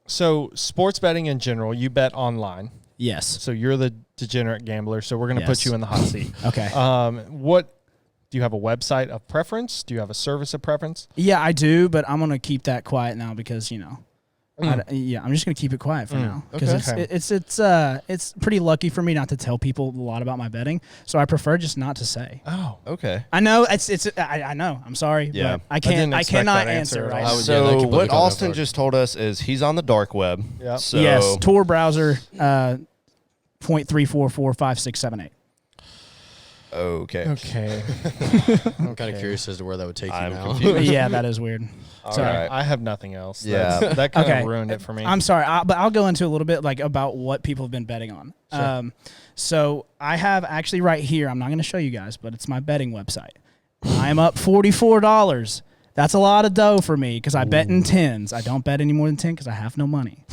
[SPEAKER 2] so sports betting in general, you bet online.
[SPEAKER 1] Yes.
[SPEAKER 2] So you're the degenerate gambler. So we're going to put
[SPEAKER 1] Yes.
[SPEAKER 2] you in the hot seat.
[SPEAKER 1] Okay.
[SPEAKER 2] What do you have a website of preference? Do you have a service of preference?
[SPEAKER 1] Yeah, I do, but I'm gonna keep that quiet now because Yeah, I'm just gonna keep it quiet for now because
[SPEAKER 2] Okay.
[SPEAKER 1] it's pretty lucky for me not to tell people a lot about my betting, so I prefer just not to say.
[SPEAKER 2] Oh,
[SPEAKER 4] Okay.
[SPEAKER 1] I know I know. I'm sorry,
[SPEAKER 4] Yeah.
[SPEAKER 1] but I
[SPEAKER 2] didn't expect
[SPEAKER 1] cannot
[SPEAKER 2] that answer
[SPEAKER 1] answer
[SPEAKER 2] at
[SPEAKER 1] right
[SPEAKER 2] all.
[SPEAKER 1] now.
[SPEAKER 3] would-
[SPEAKER 4] So
[SPEAKER 3] that could put
[SPEAKER 4] what
[SPEAKER 3] the comment
[SPEAKER 4] Austin
[SPEAKER 3] forward.
[SPEAKER 4] just told us is he's on the dark web.
[SPEAKER 2] Yep.
[SPEAKER 4] So
[SPEAKER 1] Yes, Tor browser .3445678.
[SPEAKER 4] okay.
[SPEAKER 2] okay.
[SPEAKER 3] I'm kind of curious as to where that would take you
[SPEAKER 4] I'm
[SPEAKER 3] now.
[SPEAKER 4] confused.
[SPEAKER 1] Yeah, that is weird.
[SPEAKER 4] All
[SPEAKER 1] Sorry.
[SPEAKER 4] right.
[SPEAKER 2] I have nothing else.
[SPEAKER 4] Yeah.
[SPEAKER 2] That kind
[SPEAKER 1] Okay.
[SPEAKER 2] of ruined it for me.
[SPEAKER 1] I'm sorry, but I'll go into a little bit like about what people have been betting on.
[SPEAKER 2] Sure.
[SPEAKER 1] So I have actually right here. I'm not going to show you guys, but it's my betting website. I'm up $44. That's a lot of dough for me because I bet in tens. I don't bet any more than 10 because I have no money.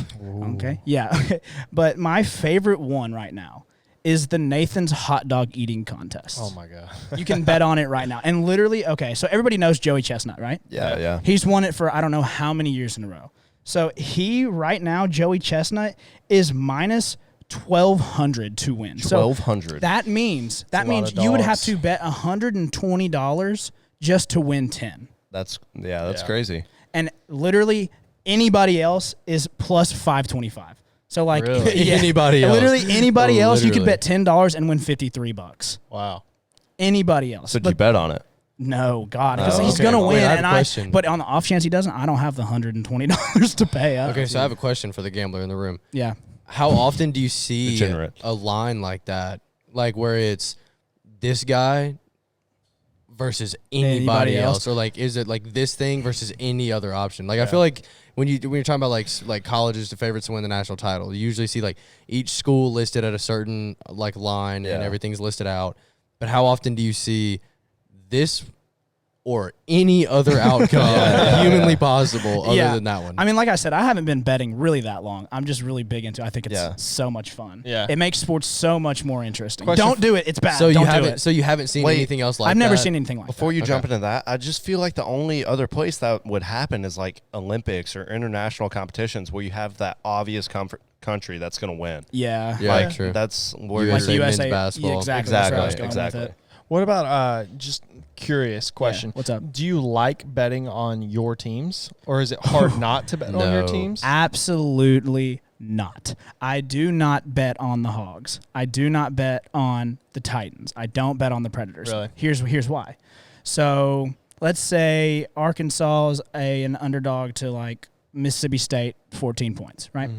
[SPEAKER 1] Okay. Yeah. Okay. But my favorite one right now is the Nathan's hot dog eating contest.
[SPEAKER 2] Oh my god.
[SPEAKER 1] You can bet on it right now. And literally, okay, so everybody knows Joey Chestnut, right?
[SPEAKER 4] Yeah.
[SPEAKER 1] He's won it for I don't know how many years in a row. So he right now, Joey Chestnut, is minus 1,200 to win. So
[SPEAKER 4] 1,200.
[SPEAKER 1] that means
[SPEAKER 2] a lot of
[SPEAKER 1] you would have
[SPEAKER 2] dogs.
[SPEAKER 1] to bet $120 just to win 10.
[SPEAKER 4] That's
[SPEAKER 2] Yeah.
[SPEAKER 4] crazy.
[SPEAKER 1] And literally anybody else is plus 525. So like
[SPEAKER 3] Really? Anybody else?
[SPEAKER 1] Literally anybody
[SPEAKER 3] Oh,
[SPEAKER 1] else, you could
[SPEAKER 3] literally.
[SPEAKER 1] bet $10 and win $53.
[SPEAKER 2] Wow.
[SPEAKER 1] Anybody else.
[SPEAKER 4] So did
[SPEAKER 1] But
[SPEAKER 4] you bet on it?
[SPEAKER 1] no, God, because
[SPEAKER 4] Oh,
[SPEAKER 1] he's
[SPEAKER 4] okay.
[SPEAKER 1] gonna
[SPEAKER 3] Wait,
[SPEAKER 1] win.
[SPEAKER 3] I have
[SPEAKER 1] And
[SPEAKER 3] a question.
[SPEAKER 1] but on the off chance he doesn't, I don't have the $120 to pay up.
[SPEAKER 3] Okay, so I have a question for the gambler in the room.
[SPEAKER 1] Yeah.
[SPEAKER 3] How often do you see
[SPEAKER 4] Degenerate.
[SPEAKER 3] a line like that, like where it's this guy versus anybody else, or like is it like this thing versus any other option? Like I feel like when you're talking about like colleges, the favorites to win the national title, you usually see like each school listed at a certain like line and
[SPEAKER 4] Yeah.
[SPEAKER 3] everything's listed out. But how often do you see this or any other outcome humanly possible other
[SPEAKER 1] Yeah.
[SPEAKER 3] than that one?
[SPEAKER 1] I mean, like I said, I haven't been betting really that long. I'm just really big into it. I think it's
[SPEAKER 4] Yeah.
[SPEAKER 1] so much fun.
[SPEAKER 2] Yeah.
[SPEAKER 1] It makes sports so much more interesting.
[SPEAKER 2] Question
[SPEAKER 1] Don't do it. It's bad.
[SPEAKER 3] so you
[SPEAKER 1] Don't do
[SPEAKER 3] haven't
[SPEAKER 1] it.
[SPEAKER 3] so you haven't seen
[SPEAKER 4] Wait,
[SPEAKER 3] anything else like
[SPEAKER 1] I've never
[SPEAKER 3] that?
[SPEAKER 1] seen anything like
[SPEAKER 4] Before
[SPEAKER 1] that.
[SPEAKER 4] you
[SPEAKER 3] Okay.
[SPEAKER 4] jump into that, I just feel like the only other place that would happen is like Olympics or international competitions where you have that obvious country that's going to win.
[SPEAKER 1] Yeah.
[SPEAKER 3] Yeah,
[SPEAKER 4] like
[SPEAKER 3] true.
[SPEAKER 4] that's where
[SPEAKER 3] USA
[SPEAKER 1] Like
[SPEAKER 4] you're-
[SPEAKER 3] men's
[SPEAKER 1] USA.
[SPEAKER 3] basketball.
[SPEAKER 1] Yeah, exactly. That's where I was
[SPEAKER 4] Exactly.
[SPEAKER 1] going
[SPEAKER 4] Exactly.
[SPEAKER 1] with it.
[SPEAKER 2] What about just curious question?
[SPEAKER 1] what's up?
[SPEAKER 2] Do you like betting on your teams, or is it hard not to bet on your
[SPEAKER 3] No.
[SPEAKER 2] teams?
[SPEAKER 1] Absolutely not. I do not bet on the Hogs. I do not bet on the Titans. I don't bet on the Predators.
[SPEAKER 2] Really?
[SPEAKER 1] Here's why. So let's say Arkansas is an underdog to like Mississippi State, 14 points, right?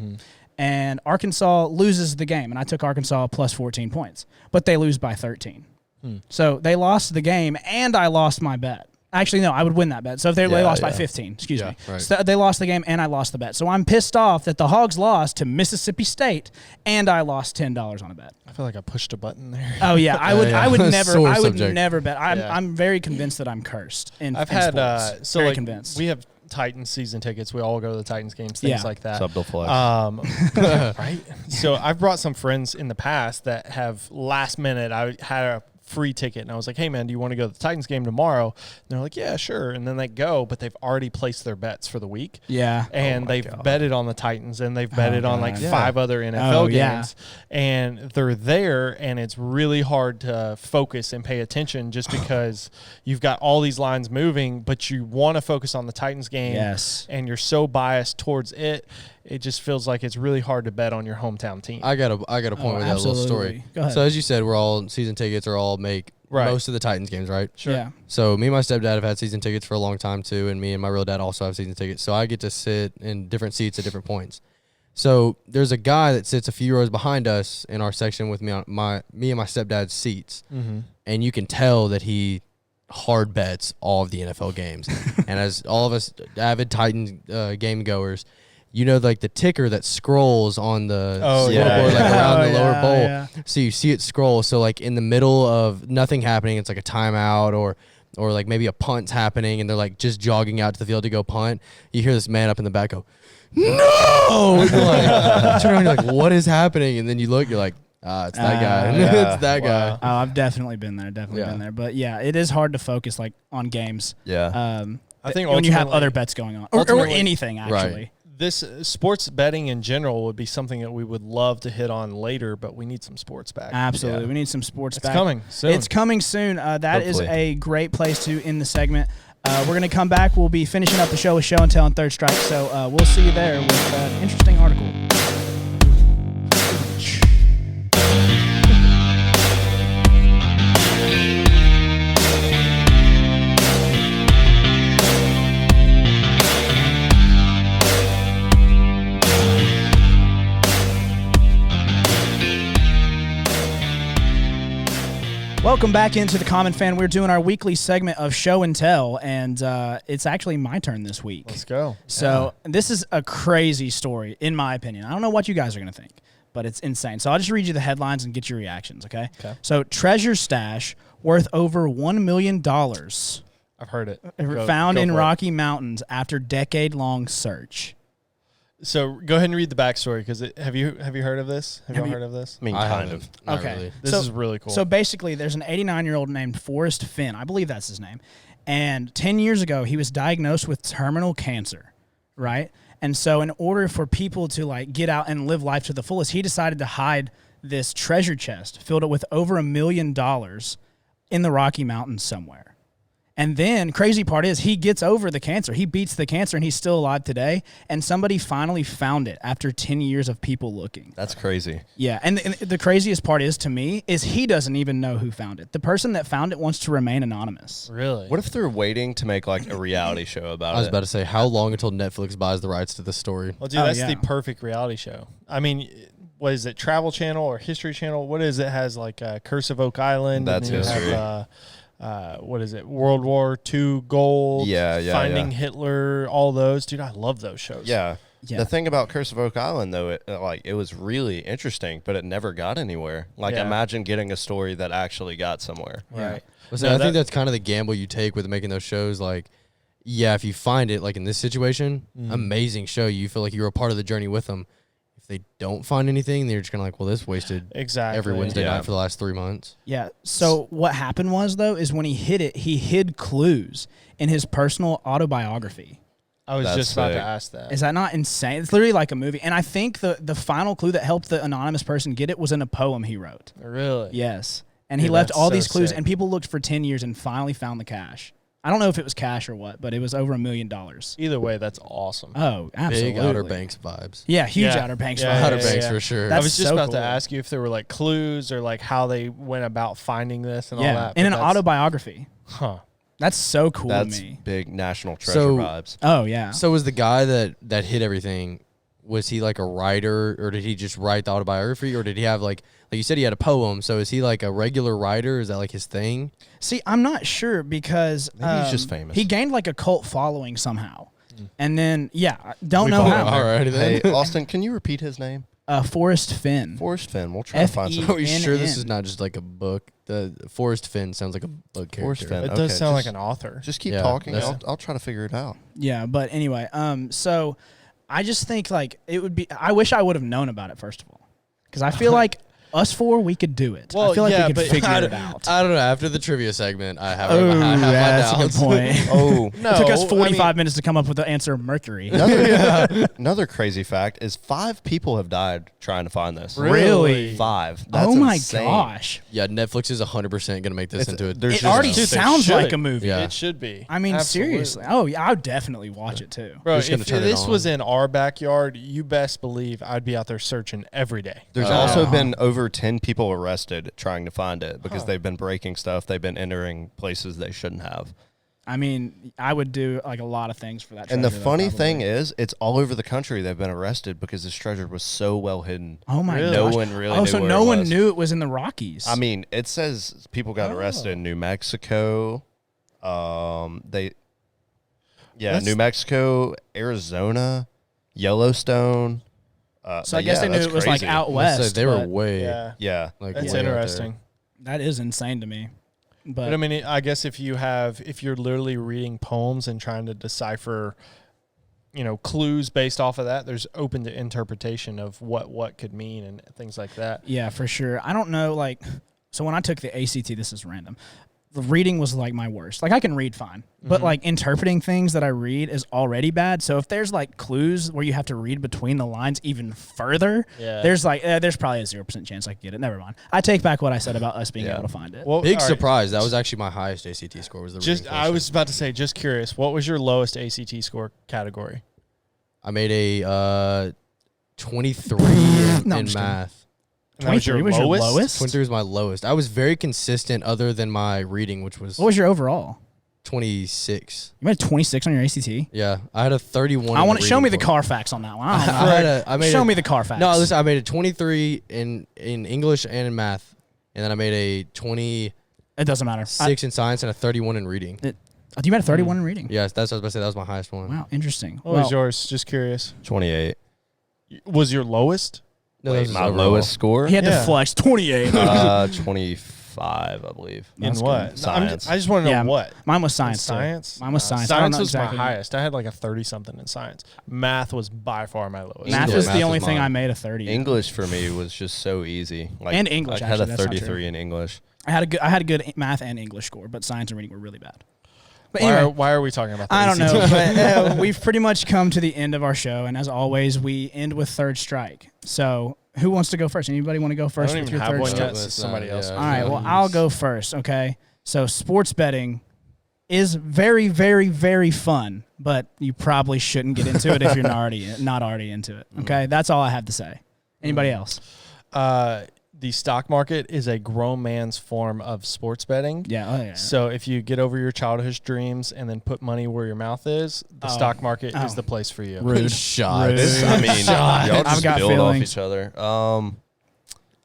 [SPEAKER 1] And Arkansas loses the game, and I took Arkansas plus 14 points, but they lose by 13. So they lost the game, and I lost my bet. Actually, no, I would win that bet. So if they lost by 15, excuse me.
[SPEAKER 3] right.
[SPEAKER 1] So they lost the game, and I lost the bet. So I'm pissed off that the Hogs lost to Mississippi State, and I lost $10 on a bet.
[SPEAKER 2] I feel like I pushed a button there.
[SPEAKER 1] Oh yeah, I would
[SPEAKER 3] Sore
[SPEAKER 1] I would
[SPEAKER 3] subject.
[SPEAKER 1] never bet.
[SPEAKER 2] Yeah.
[SPEAKER 1] I'm very convinced that I'm cursed.
[SPEAKER 2] I've
[SPEAKER 1] in
[SPEAKER 2] had
[SPEAKER 1] sports.
[SPEAKER 2] so
[SPEAKER 1] very
[SPEAKER 2] like
[SPEAKER 1] convinced.
[SPEAKER 2] we have Titans season tickets. We all go to the Titans games, things
[SPEAKER 1] Yeah.
[SPEAKER 2] like that.
[SPEAKER 4] Subtle flex.
[SPEAKER 2] Right. So I've brought some friends in the past that have last minute. I had a free ticket and I was like, hey man, do you want to go to the Titans game tomorrow? And they're like, yeah, sure. And then they go, but they've already placed their bets for the week.
[SPEAKER 1] yeah.
[SPEAKER 2] And they've betted on the Titans and they've betted on like
[SPEAKER 1] God.
[SPEAKER 2] 5 other NFL
[SPEAKER 1] Oh, yeah.
[SPEAKER 2] games. And they're there and it's really hard to focus and pay attention just because you've got all these lines moving, but you want to focus on the Titans game.
[SPEAKER 1] Yes.
[SPEAKER 2] And you're so biased towards it. It just feels like it's really hard to bet on your hometown team.
[SPEAKER 3] I got a point with that little story.
[SPEAKER 1] absolutely. Go ahead.
[SPEAKER 3] So as you said, we're all season tickets or all make
[SPEAKER 2] Right.
[SPEAKER 3] most of the Titans games, right?
[SPEAKER 2] Sure.
[SPEAKER 1] Yeah.
[SPEAKER 3] So me and my stepdad have had season tickets for a long time too, and me and my real dad also have season tickets. So I get to sit in different seats at different points. So there's a guy that sits a few rows behind us in our section with me and my stepdad's seats, and you can tell that he hard bets all of the NFL games. And as all of us avid Titans game goers, you know, like the ticker that scrolls on the scoreboard, like around the lower bowl.
[SPEAKER 1] Yeah.
[SPEAKER 3] So you see it scroll. So like in the middle of nothing happening, it's like a timeout or like maybe a punt's happening and they're like just jogging out to the field to go punt. You hear this man up in the back go, no! And you're like, turn around, you're like, what is happening? And then you look, you're like, it's that guy.
[SPEAKER 4] yeah.
[SPEAKER 3] It's that guy.
[SPEAKER 1] Oh, I've definitely been there. Definitely
[SPEAKER 3] Yeah.
[SPEAKER 1] been there. But yeah, it is hard to focus like on games.
[SPEAKER 4] yeah.
[SPEAKER 2] I think
[SPEAKER 1] when you have
[SPEAKER 2] ultimately-
[SPEAKER 1] other bets going on, or
[SPEAKER 2] ultimately-
[SPEAKER 1] anything actually.
[SPEAKER 2] This sports betting in general would be something that we would love to hit on later, but we need some sports back.
[SPEAKER 1] Absolutely,
[SPEAKER 4] Yeah.
[SPEAKER 1] we need some sports.
[SPEAKER 2] It's
[SPEAKER 1] back.
[SPEAKER 2] coming soon.
[SPEAKER 1] It's coming soon. That is
[SPEAKER 4] Hopefully.
[SPEAKER 1] a great place to end the segment. We're going to come back. We'll be finishing up the show with Show and Tell and Third Strike. So we'll see you there with an interesting article. Welcome back into the Common Fan. We're doing our weekly segment of Show and Tell, and it's actually my turn this week.
[SPEAKER 2] Let's go.
[SPEAKER 1] So this is a crazy story, in my opinion. I don't know what you guys are going to think, but it's insane. So I'll just read you the headlines and get your reactions, okay?
[SPEAKER 2] Okay.
[SPEAKER 1] So treasure stash worth over $1 million
[SPEAKER 2] I've heard it.
[SPEAKER 1] found
[SPEAKER 2] Go
[SPEAKER 1] in
[SPEAKER 2] for it.
[SPEAKER 1] Rocky Mountains after decade-long search.
[SPEAKER 2] So go ahead and read the backstory because have you heard of this? Have y'all heard of this?
[SPEAKER 4] I mean,
[SPEAKER 3] I
[SPEAKER 4] kind
[SPEAKER 3] haven't.
[SPEAKER 4] of.
[SPEAKER 3] Not
[SPEAKER 1] Okay.
[SPEAKER 3] really.
[SPEAKER 2] This
[SPEAKER 1] So-
[SPEAKER 2] is really cool.
[SPEAKER 1] So basically, there's an 89-year-old named Forrest Finn. I believe that's his name. And 10 years ago, he was diagnosed with terminal cancer, right? And so in order for people to like get out and live life to the fullest, he decided to hide this treasure chest, filled it with over $1 million in the Rocky Mountains somewhere. And then crazy part is he gets over the cancer. He beats the cancer and he's still alive today. And somebody finally found it after 10 years of people looking.
[SPEAKER 4] That's crazy.
[SPEAKER 1] Yeah, and the craziest part is to me is he doesn't even know who found it. The person that found it wants to remain anonymous.
[SPEAKER 2] really?
[SPEAKER 4] What if they're waiting to make like a reality show about
[SPEAKER 3] I was
[SPEAKER 4] it?
[SPEAKER 3] about to say, how long until Netflix buys the rights to this story?
[SPEAKER 2] Well, dude,
[SPEAKER 1] Oh,
[SPEAKER 2] that's
[SPEAKER 1] yeah.
[SPEAKER 2] the perfect reality show. I mean, what is it? Travel Channel or History Channel? What is it? Has like Curse of Oak Island.
[SPEAKER 4] That's
[SPEAKER 2] and then you
[SPEAKER 4] history.
[SPEAKER 2] have, what is it? World War II Gold.
[SPEAKER 4] Yeah,
[SPEAKER 2] Finding Hitler. All those, dude. I love those shows.
[SPEAKER 4] Yeah.
[SPEAKER 1] Yeah.
[SPEAKER 4] The thing about Curse of Oak Island, though, it was really interesting, but it never got anywhere. Like,
[SPEAKER 2] Yeah.
[SPEAKER 4] imagine getting a story that actually got somewhere.
[SPEAKER 2] Right.
[SPEAKER 3] So
[SPEAKER 2] No,
[SPEAKER 3] I
[SPEAKER 2] that-
[SPEAKER 3] think that's kind of the gamble you take with making those shows. Like, yeah, if you find it, like in this situation, amazing show. You feel like you're a part of the journey with them. If they don't find anything, they're just kind of like, well, this wasted
[SPEAKER 2] Exactly.
[SPEAKER 3] every Wednesday
[SPEAKER 4] Yeah.
[SPEAKER 3] night for the last 3 months.
[SPEAKER 1] Yeah. So what happened was though is when he hid it, he hid clues in his personal autobiography.
[SPEAKER 2] I was
[SPEAKER 4] That's
[SPEAKER 2] just about
[SPEAKER 4] sick.
[SPEAKER 2] to ask that.
[SPEAKER 1] Is that not insane? It's literally like a movie. And I think the final clue that helped the anonymous person get it was in a poem he wrote.
[SPEAKER 2] Really?
[SPEAKER 1] Yes. And he
[SPEAKER 2] Dude,
[SPEAKER 1] left
[SPEAKER 2] that's
[SPEAKER 1] all
[SPEAKER 2] so
[SPEAKER 1] these clues
[SPEAKER 2] sick.
[SPEAKER 1] and people looked for 10 years and finally found the cash. I don't know if it was cash or what, but it was over $1 million.
[SPEAKER 2] Either way, that's awesome.
[SPEAKER 1] Oh, absolutely.
[SPEAKER 3] Big Outer Banks vibes.
[SPEAKER 1] Yeah, huge
[SPEAKER 2] Yeah.
[SPEAKER 1] Outer Banks
[SPEAKER 2] Yeah,
[SPEAKER 1] vibes.
[SPEAKER 3] Outer
[SPEAKER 2] yeah,
[SPEAKER 3] Banks
[SPEAKER 2] yeah.
[SPEAKER 3] for sure.
[SPEAKER 2] I
[SPEAKER 1] That's
[SPEAKER 2] was just
[SPEAKER 1] so
[SPEAKER 2] about
[SPEAKER 1] cool.
[SPEAKER 2] to ask you if there were like clues or like how they went about finding this and all
[SPEAKER 1] Yeah,
[SPEAKER 2] that.
[SPEAKER 1] in
[SPEAKER 2] but
[SPEAKER 1] an
[SPEAKER 2] that's-
[SPEAKER 1] autobiography.
[SPEAKER 2] Huh.
[SPEAKER 1] That's so cool
[SPEAKER 4] That's
[SPEAKER 1] to me.
[SPEAKER 4] big national treasure
[SPEAKER 3] So-
[SPEAKER 4] vibes.
[SPEAKER 1] Oh, yeah.
[SPEAKER 3] So was the guy that hid everything, was he like a writer, or did he just write the autobiography, or did he have like you said he had a poem, so is he like a regular writer? Is that like his thing?
[SPEAKER 1] See, I'm not sure because
[SPEAKER 4] Maybe he's just famous.
[SPEAKER 1] He gained like a cult following somehow. And then, yeah, I don't
[SPEAKER 2] We
[SPEAKER 1] know
[SPEAKER 2] found
[SPEAKER 1] how.
[SPEAKER 3] All right, then.
[SPEAKER 4] Hey, Austin, can you repeat his name?
[SPEAKER 1] Forrest Finn.
[SPEAKER 4] Forrest Finn. We'll try to find
[SPEAKER 1] F.E.
[SPEAKER 4] some.
[SPEAKER 3] Are you sure this
[SPEAKER 1] NN.
[SPEAKER 3] is not just like a book? The Forrest Finn sounds like a book character.
[SPEAKER 4] Forrest Finn.
[SPEAKER 2] It
[SPEAKER 4] Okay,
[SPEAKER 2] does sound like
[SPEAKER 4] just-
[SPEAKER 2] an author.
[SPEAKER 4] Just keep
[SPEAKER 3] Yeah,
[SPEAKER 4] talking.
[SPEAKER 3] that's-
[SPEAKER 4] I'll try to figure it out.
[SPEAKER 1] Yeah, but anyway, so I just think like it would be. I wish I would have known about it first of all, because I feel like us four we could do it.
[SPEAKER 2] Well,
[SPEAKER 1] I feel like
[SPEAKER 2] yeah,
[SPEAKER 1] we could
[SPEAKER 2] but
[SPEAKER 1] figure
[SPEAKER 3] I
[SPEAKER 1] it
[SPEAKER 3] don't,
[SPEAKER 1] out.
[SPEAKER 3] I don't know. After the trivia segment, I have,
[SPEAKER 1] Oh,
[SPEAKER 3] I have my
[SPEAKER 1] that's a good
[SPEAKER 3] doubts.
[SPEAKER 1] point.
[SPEAKER 4] Oh,
[SPEAKER 2] No,
[SPEAKER 1] It took us
[SPEAKER 2] I
[SPEAKER 1] 45
[SPEAKER 2] mean-
[SPEAKER 1] minutes to come up with the answer Mercury.
[SPEAKER 4] another crazy fact is 5 people have died trying to find this.
[SPEAKER 1] Really?
[SPEAKER 4] 5. That's
[SPEAKER 1] Oh my
[SPEAKER 4] insane.
[SPEAKER 1] gosh.
[SPEAKER 3] Yeah, Netflix is 100% going to make this into a.
[SPEAKER 4] there's
[SPEAKER 1] It
[SPEAKER 4] just
[SPEAKER 1] already
[SPEAKER 4] no-
[SPEAKER 2] Dude, they
[SPEAKER 1] sounds
[SPEAKER 2] should.
[SPEAKER 1] like a movie.
[SPEAKER 3] Yeah.
[SPEAKER 2] It should be.
[SPEAKER 1] I mean,
[SPEAKER 2] Absolutely.
[SPEAKER 1] seriously. Oh, yeah, I would definitely watch it too.
[SPEAKER 2] Bro,
[SPEAKER 3] Just gonna
[SPEAKER 2] if
[SPEAKER 3] turn it
[SPEAKER 2] this
[SPEAKER 3] on.
[SPEAKER 2] was in our backyard, you best believe I'd be out there searching every day.
[SPEAKER 4] There's also been over 10 people arrested trying to find it because they've been breaking stuff. They've been entering places they shouldn't have.
[SPEAKER 1] I mean, I would do like a lot of things for that.
[SPEAKER 4] And the
[SPEAKER 1] treasure, though,
[SPEAKER 4] funny
[SPEAKER 1] probably.
[SPEAKER 4] thing is, it's all over the country they've been arrested because this treasure was so well hidden.
[SPEAKER 1] Oh my
[SPEAKER 2] Really?
[SPEAKER 4] No
[SPEAKER 1] gosh.
[SPEAKER 4] one really
[SPEAKER 1] Oh,
[SPEAKER 4] knew
[SPEAKER 1] so
[SPEAKER 4] where
[SPEAKER 1] no
[SPEAKER 4] it
[SPEAKER 1] one
[SPEAKER 4] was.
[SPEAKER 1] knew it was in the Rockies.
[SPEAKER 4] I mean, it says people got arrested in New Mexico.
[SPEAKER 2] That's-
[SPEAKER 4] New Mexico, Arizona, Yellowstone.
[SPEAKER 1] so I guess they knew
[SPEAKER 4] that's
[SPEAKER 1] it was like
[SPEAKER 4] crazy.
[SPEAKER 1] out
[SPEAKER 3] Let's say
[SPEAKER 1] west.
[SPEAKER 3] they were
[SPEAKER 1] but
[SPEAKER 3] way.
[SPEAKER 2] Yeah.
[SPEAKER 4] Yeah.
[SPEAKER 3] Like,
[SPEAKER 2] That's
[SPEAKER 3] way out there.
[SPEAKER 2] interesting.
[SPEAKER 1] That is insane to me.
[SPEAKER 2] But I mean, I guess if you're literally reading poems and trying to decipher, clues based off of that, there's open to interpretation of what could mean and things like that.
[SPEAKER 1] Yeah, for sure. I don't know, so when I took the ACT, this is random. the reading was like my worst. Like I can read fine, but like interpreting things that I read is already bad. So if there's like clues where you have to read between the lines even further, there's probably a 0% chance I can get it. Never mind. I take back what I said about us being able to find it.
[SPEAKER 2] Well,
[SPEAKER 3] Big
[SPEAKER 2] all right.
[SPEAKER 3] surprise. That was actually my highest ACT score. Was the reading
[SPEAKER 2] I
[SPEAKER 3] question.
[SPEAKER 2] was about to say, just curious, what was your lowest ACT score category?
[SPEAKER 3] I made a 23
[SPEAKER 1] No, I'm
[SPEAKER 3] in
[SPEAKER 1] just kidding.
[SPEAKER 3] math.
[SPEAKER 2] And that was your
[SPEAKER 1] 23 was your
[SPEAKER 2] lowest?
[SPEAKER 1] lowest?
[SPEAKER 3] 23 was my lowest. I was very consistent other than my reading, which was
[SPEAKER 1] What was your overall?
[SPEAKER 3] 26.
[SPEAKER 1] You made a 26 on your ACT.
[SPEAKER 3] Yeah, I had a 31.
[SPEAKER 1] I
[SPEAKER 3] in
[SPEAKER 1] want to
[SPEAKER 3] the
[SPEAKER 1] show me the
[SPEAKER 3] reading
[SPEAKER 1] Carfax on that one. I don't know.
[SPEAKER 3] I made
[SPEAKER 1] show
[SPEAKER 3] a-
[SPEAKER 1] me the Carfax.
[SPEAKER 3] No, listen, I made a 23 in English and in math, and then I made a 26
[SPEAKER 1] It doesn't matter.
[SPEAKER 3] in science and a 31 in reading.
[SPEAKER 1] You made a 31 in reading.
[SPEAKER 3] Yes, that's what I was about to say. That was my highest one.
[SPEAKER 1] Wow, interesting.
[SPEAKER 2] What was yours? Just curious.
[SPEAKER 4] 28.
[SPEAKER 2] Was your lowest?
[SPEAKER 3] No, that
[SPEAKER 4] Wait,
[SPEAKER 3] was
[SPEAKER 4] my
[SPEAKER 3] overall.
[SPEAKER 4] lowest score?
[SPEAKER 1] He had
[SPEAKER 2] Yeah.
[SPEAKER 1] to flex 28.
[SPEAKER 4] 25, I believe.
[SPEAKER 2] In
[SPEAKER 1] That's
[SPEAKER 2] what?
[SPEAKER 1] good.
[SPEAKER 4] Science.
[SPEAKER 2] I just want to know
[SPEAKER 1] Yeah,
[SPEAKER 2] what.
[SPEAKER 1] Mine was science. too.
[SPEAKER 2] Science?
[SPEAKER 1] Mine was science. I don't
[SPEAKER 2] Science
[SPEAKER 1] know
[SPEAKER 2] was
[SPEAKER 1] exactly.
[SPEAKER 2] my highest. I had like a 30-something in science. Math was by far my lowest.
[SPEAKER 1] Math
[SPEAKER 3] Yeah,
[SPEAKER 1] was
[SPEAKER 3] math
[SPEAKER 1] the
[SPEAKER 3] was
[SPEAKER 1] only thing
[SPEAKER 3] mine.
[SPEAKER 1] I made a 30. in.
[SPEAKER 4] English for me was just so easy. Like,
[SPEAKER 1] And English,
[SPEAKER 4] I had
[SPEAKER 1] actually,
[SPEAKER 4] a
[SPEAKER 1] that's not
[SPEAKER 4] 33
[SPEAKER 1] true.
[SPEAKER 4] in English.
[SPEAKER 1] I had a good math and English score, but science and reading were really bad. But
[SPEAKER 2] Why,
[SPEAKER 1] anyway,
[SPEAKER 2] why are we talking about that?
[SPEAKER 1] I don't know, but we've pretty much come to the end of our show, and as always, we end with third strike. So, who wants to go first? Anybody want to go
[SPEAKER 2] I
[SPEAKER 1] first
[SPEAKER 2] don't
[SPEAKER 1] with
[SPEAKER 2] even
[SPEAKER 1] your
[SPEAKER 2] have
[SPEAKER 1] third
[SPEAKER 2] one
[SPEAKER 1] strike?
[SPEAKER 2] yet. So somebody else.
[SPEAKER 3] Yeah.
[SPEAKER 1] All right, well, I'll go first, okay? So, sports betting is very, very, very fun, but you probably shouldn't get into it if you're not already into it, okay? That's all I have to say. Anybody else?
[SPEAKER 2] The stock market is a grown man's form of sports betting.
[SPEAKER 1] Yeah, oh, yeah.
[SPEAKER 2] So if you get over your childish dreams and then put money where your mouth is, the stock market is the place for you.
[SPEAKER 1] Rude.
[SPEAKER 3] Shot.
[SPEAKER 1] Rude.
[SPEAKER 4] I mean, y'all
[SPEAKER 1] I've
[SPEAKER 4] just
[SPEAKER 1] got
[SPEAKER 4] build
[SPEAKER 1] feelings.
[SPEAKER 4] off each other.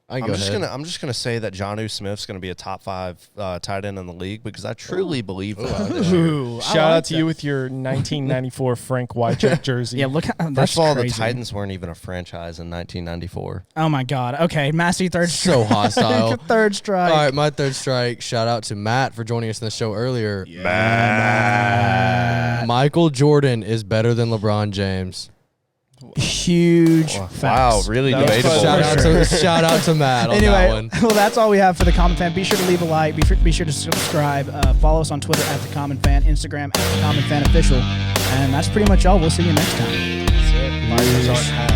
[SPEAKER 3] I can go ahead.
[SPEAKER 4] I'm just gonna say that Jonnu Smith's gonna be a top 5 tight end in the league because I truly believe that. this year.
[SPEAKER 1] Ooh, I
[SPEAKER 2] Shout
[SPEAKER 1] like
[SPEAKER 2] out to
[SPEAKER 1] that.
[SPEAKER 2] you with your 1994 Frank Wycheck jersey.
[SPEAKER 1] Yeah, look. That's
[SPEAKER 4] First of all,
[SPEAKER 1] crazy.
[SPEAKER 4] the Titans weren't even a franchise in 1994.
[SPEAKER 1] Oh my God. Okay, Massey third strike.
[SPEAKER 3] So hostile.
[SPEAKER 1] Third strike.
[SPEAKER 3] All right, my third strike. Shout out to Matt for joining us in the show earlier. Michael Jordan is better than LeBron James.
[SPEAKER 1] Huge
[SPEAKER 4] Wow,
[SPEAKER 1] facts.
[SPEAKER 4] really
[SPEAKER 2] That was
[SPEAKER 4] debatable.
[SPEAKER 2] close.
[SPEAKER 3] Shout out to Matt on that
[SPEAKER 1] Anyway,
[SPEAKER 3] one.
[SPEAKER 1] well, that's all we have for the Common Fan. Be sure to leave a like. Be sure to subscribe. Follow us on Twitter at the Common Fan, Instagram at the Common Fan Official, and that's pretty much all. We'll see you next time.
[SPEAKER 2] Lighters aren't hats.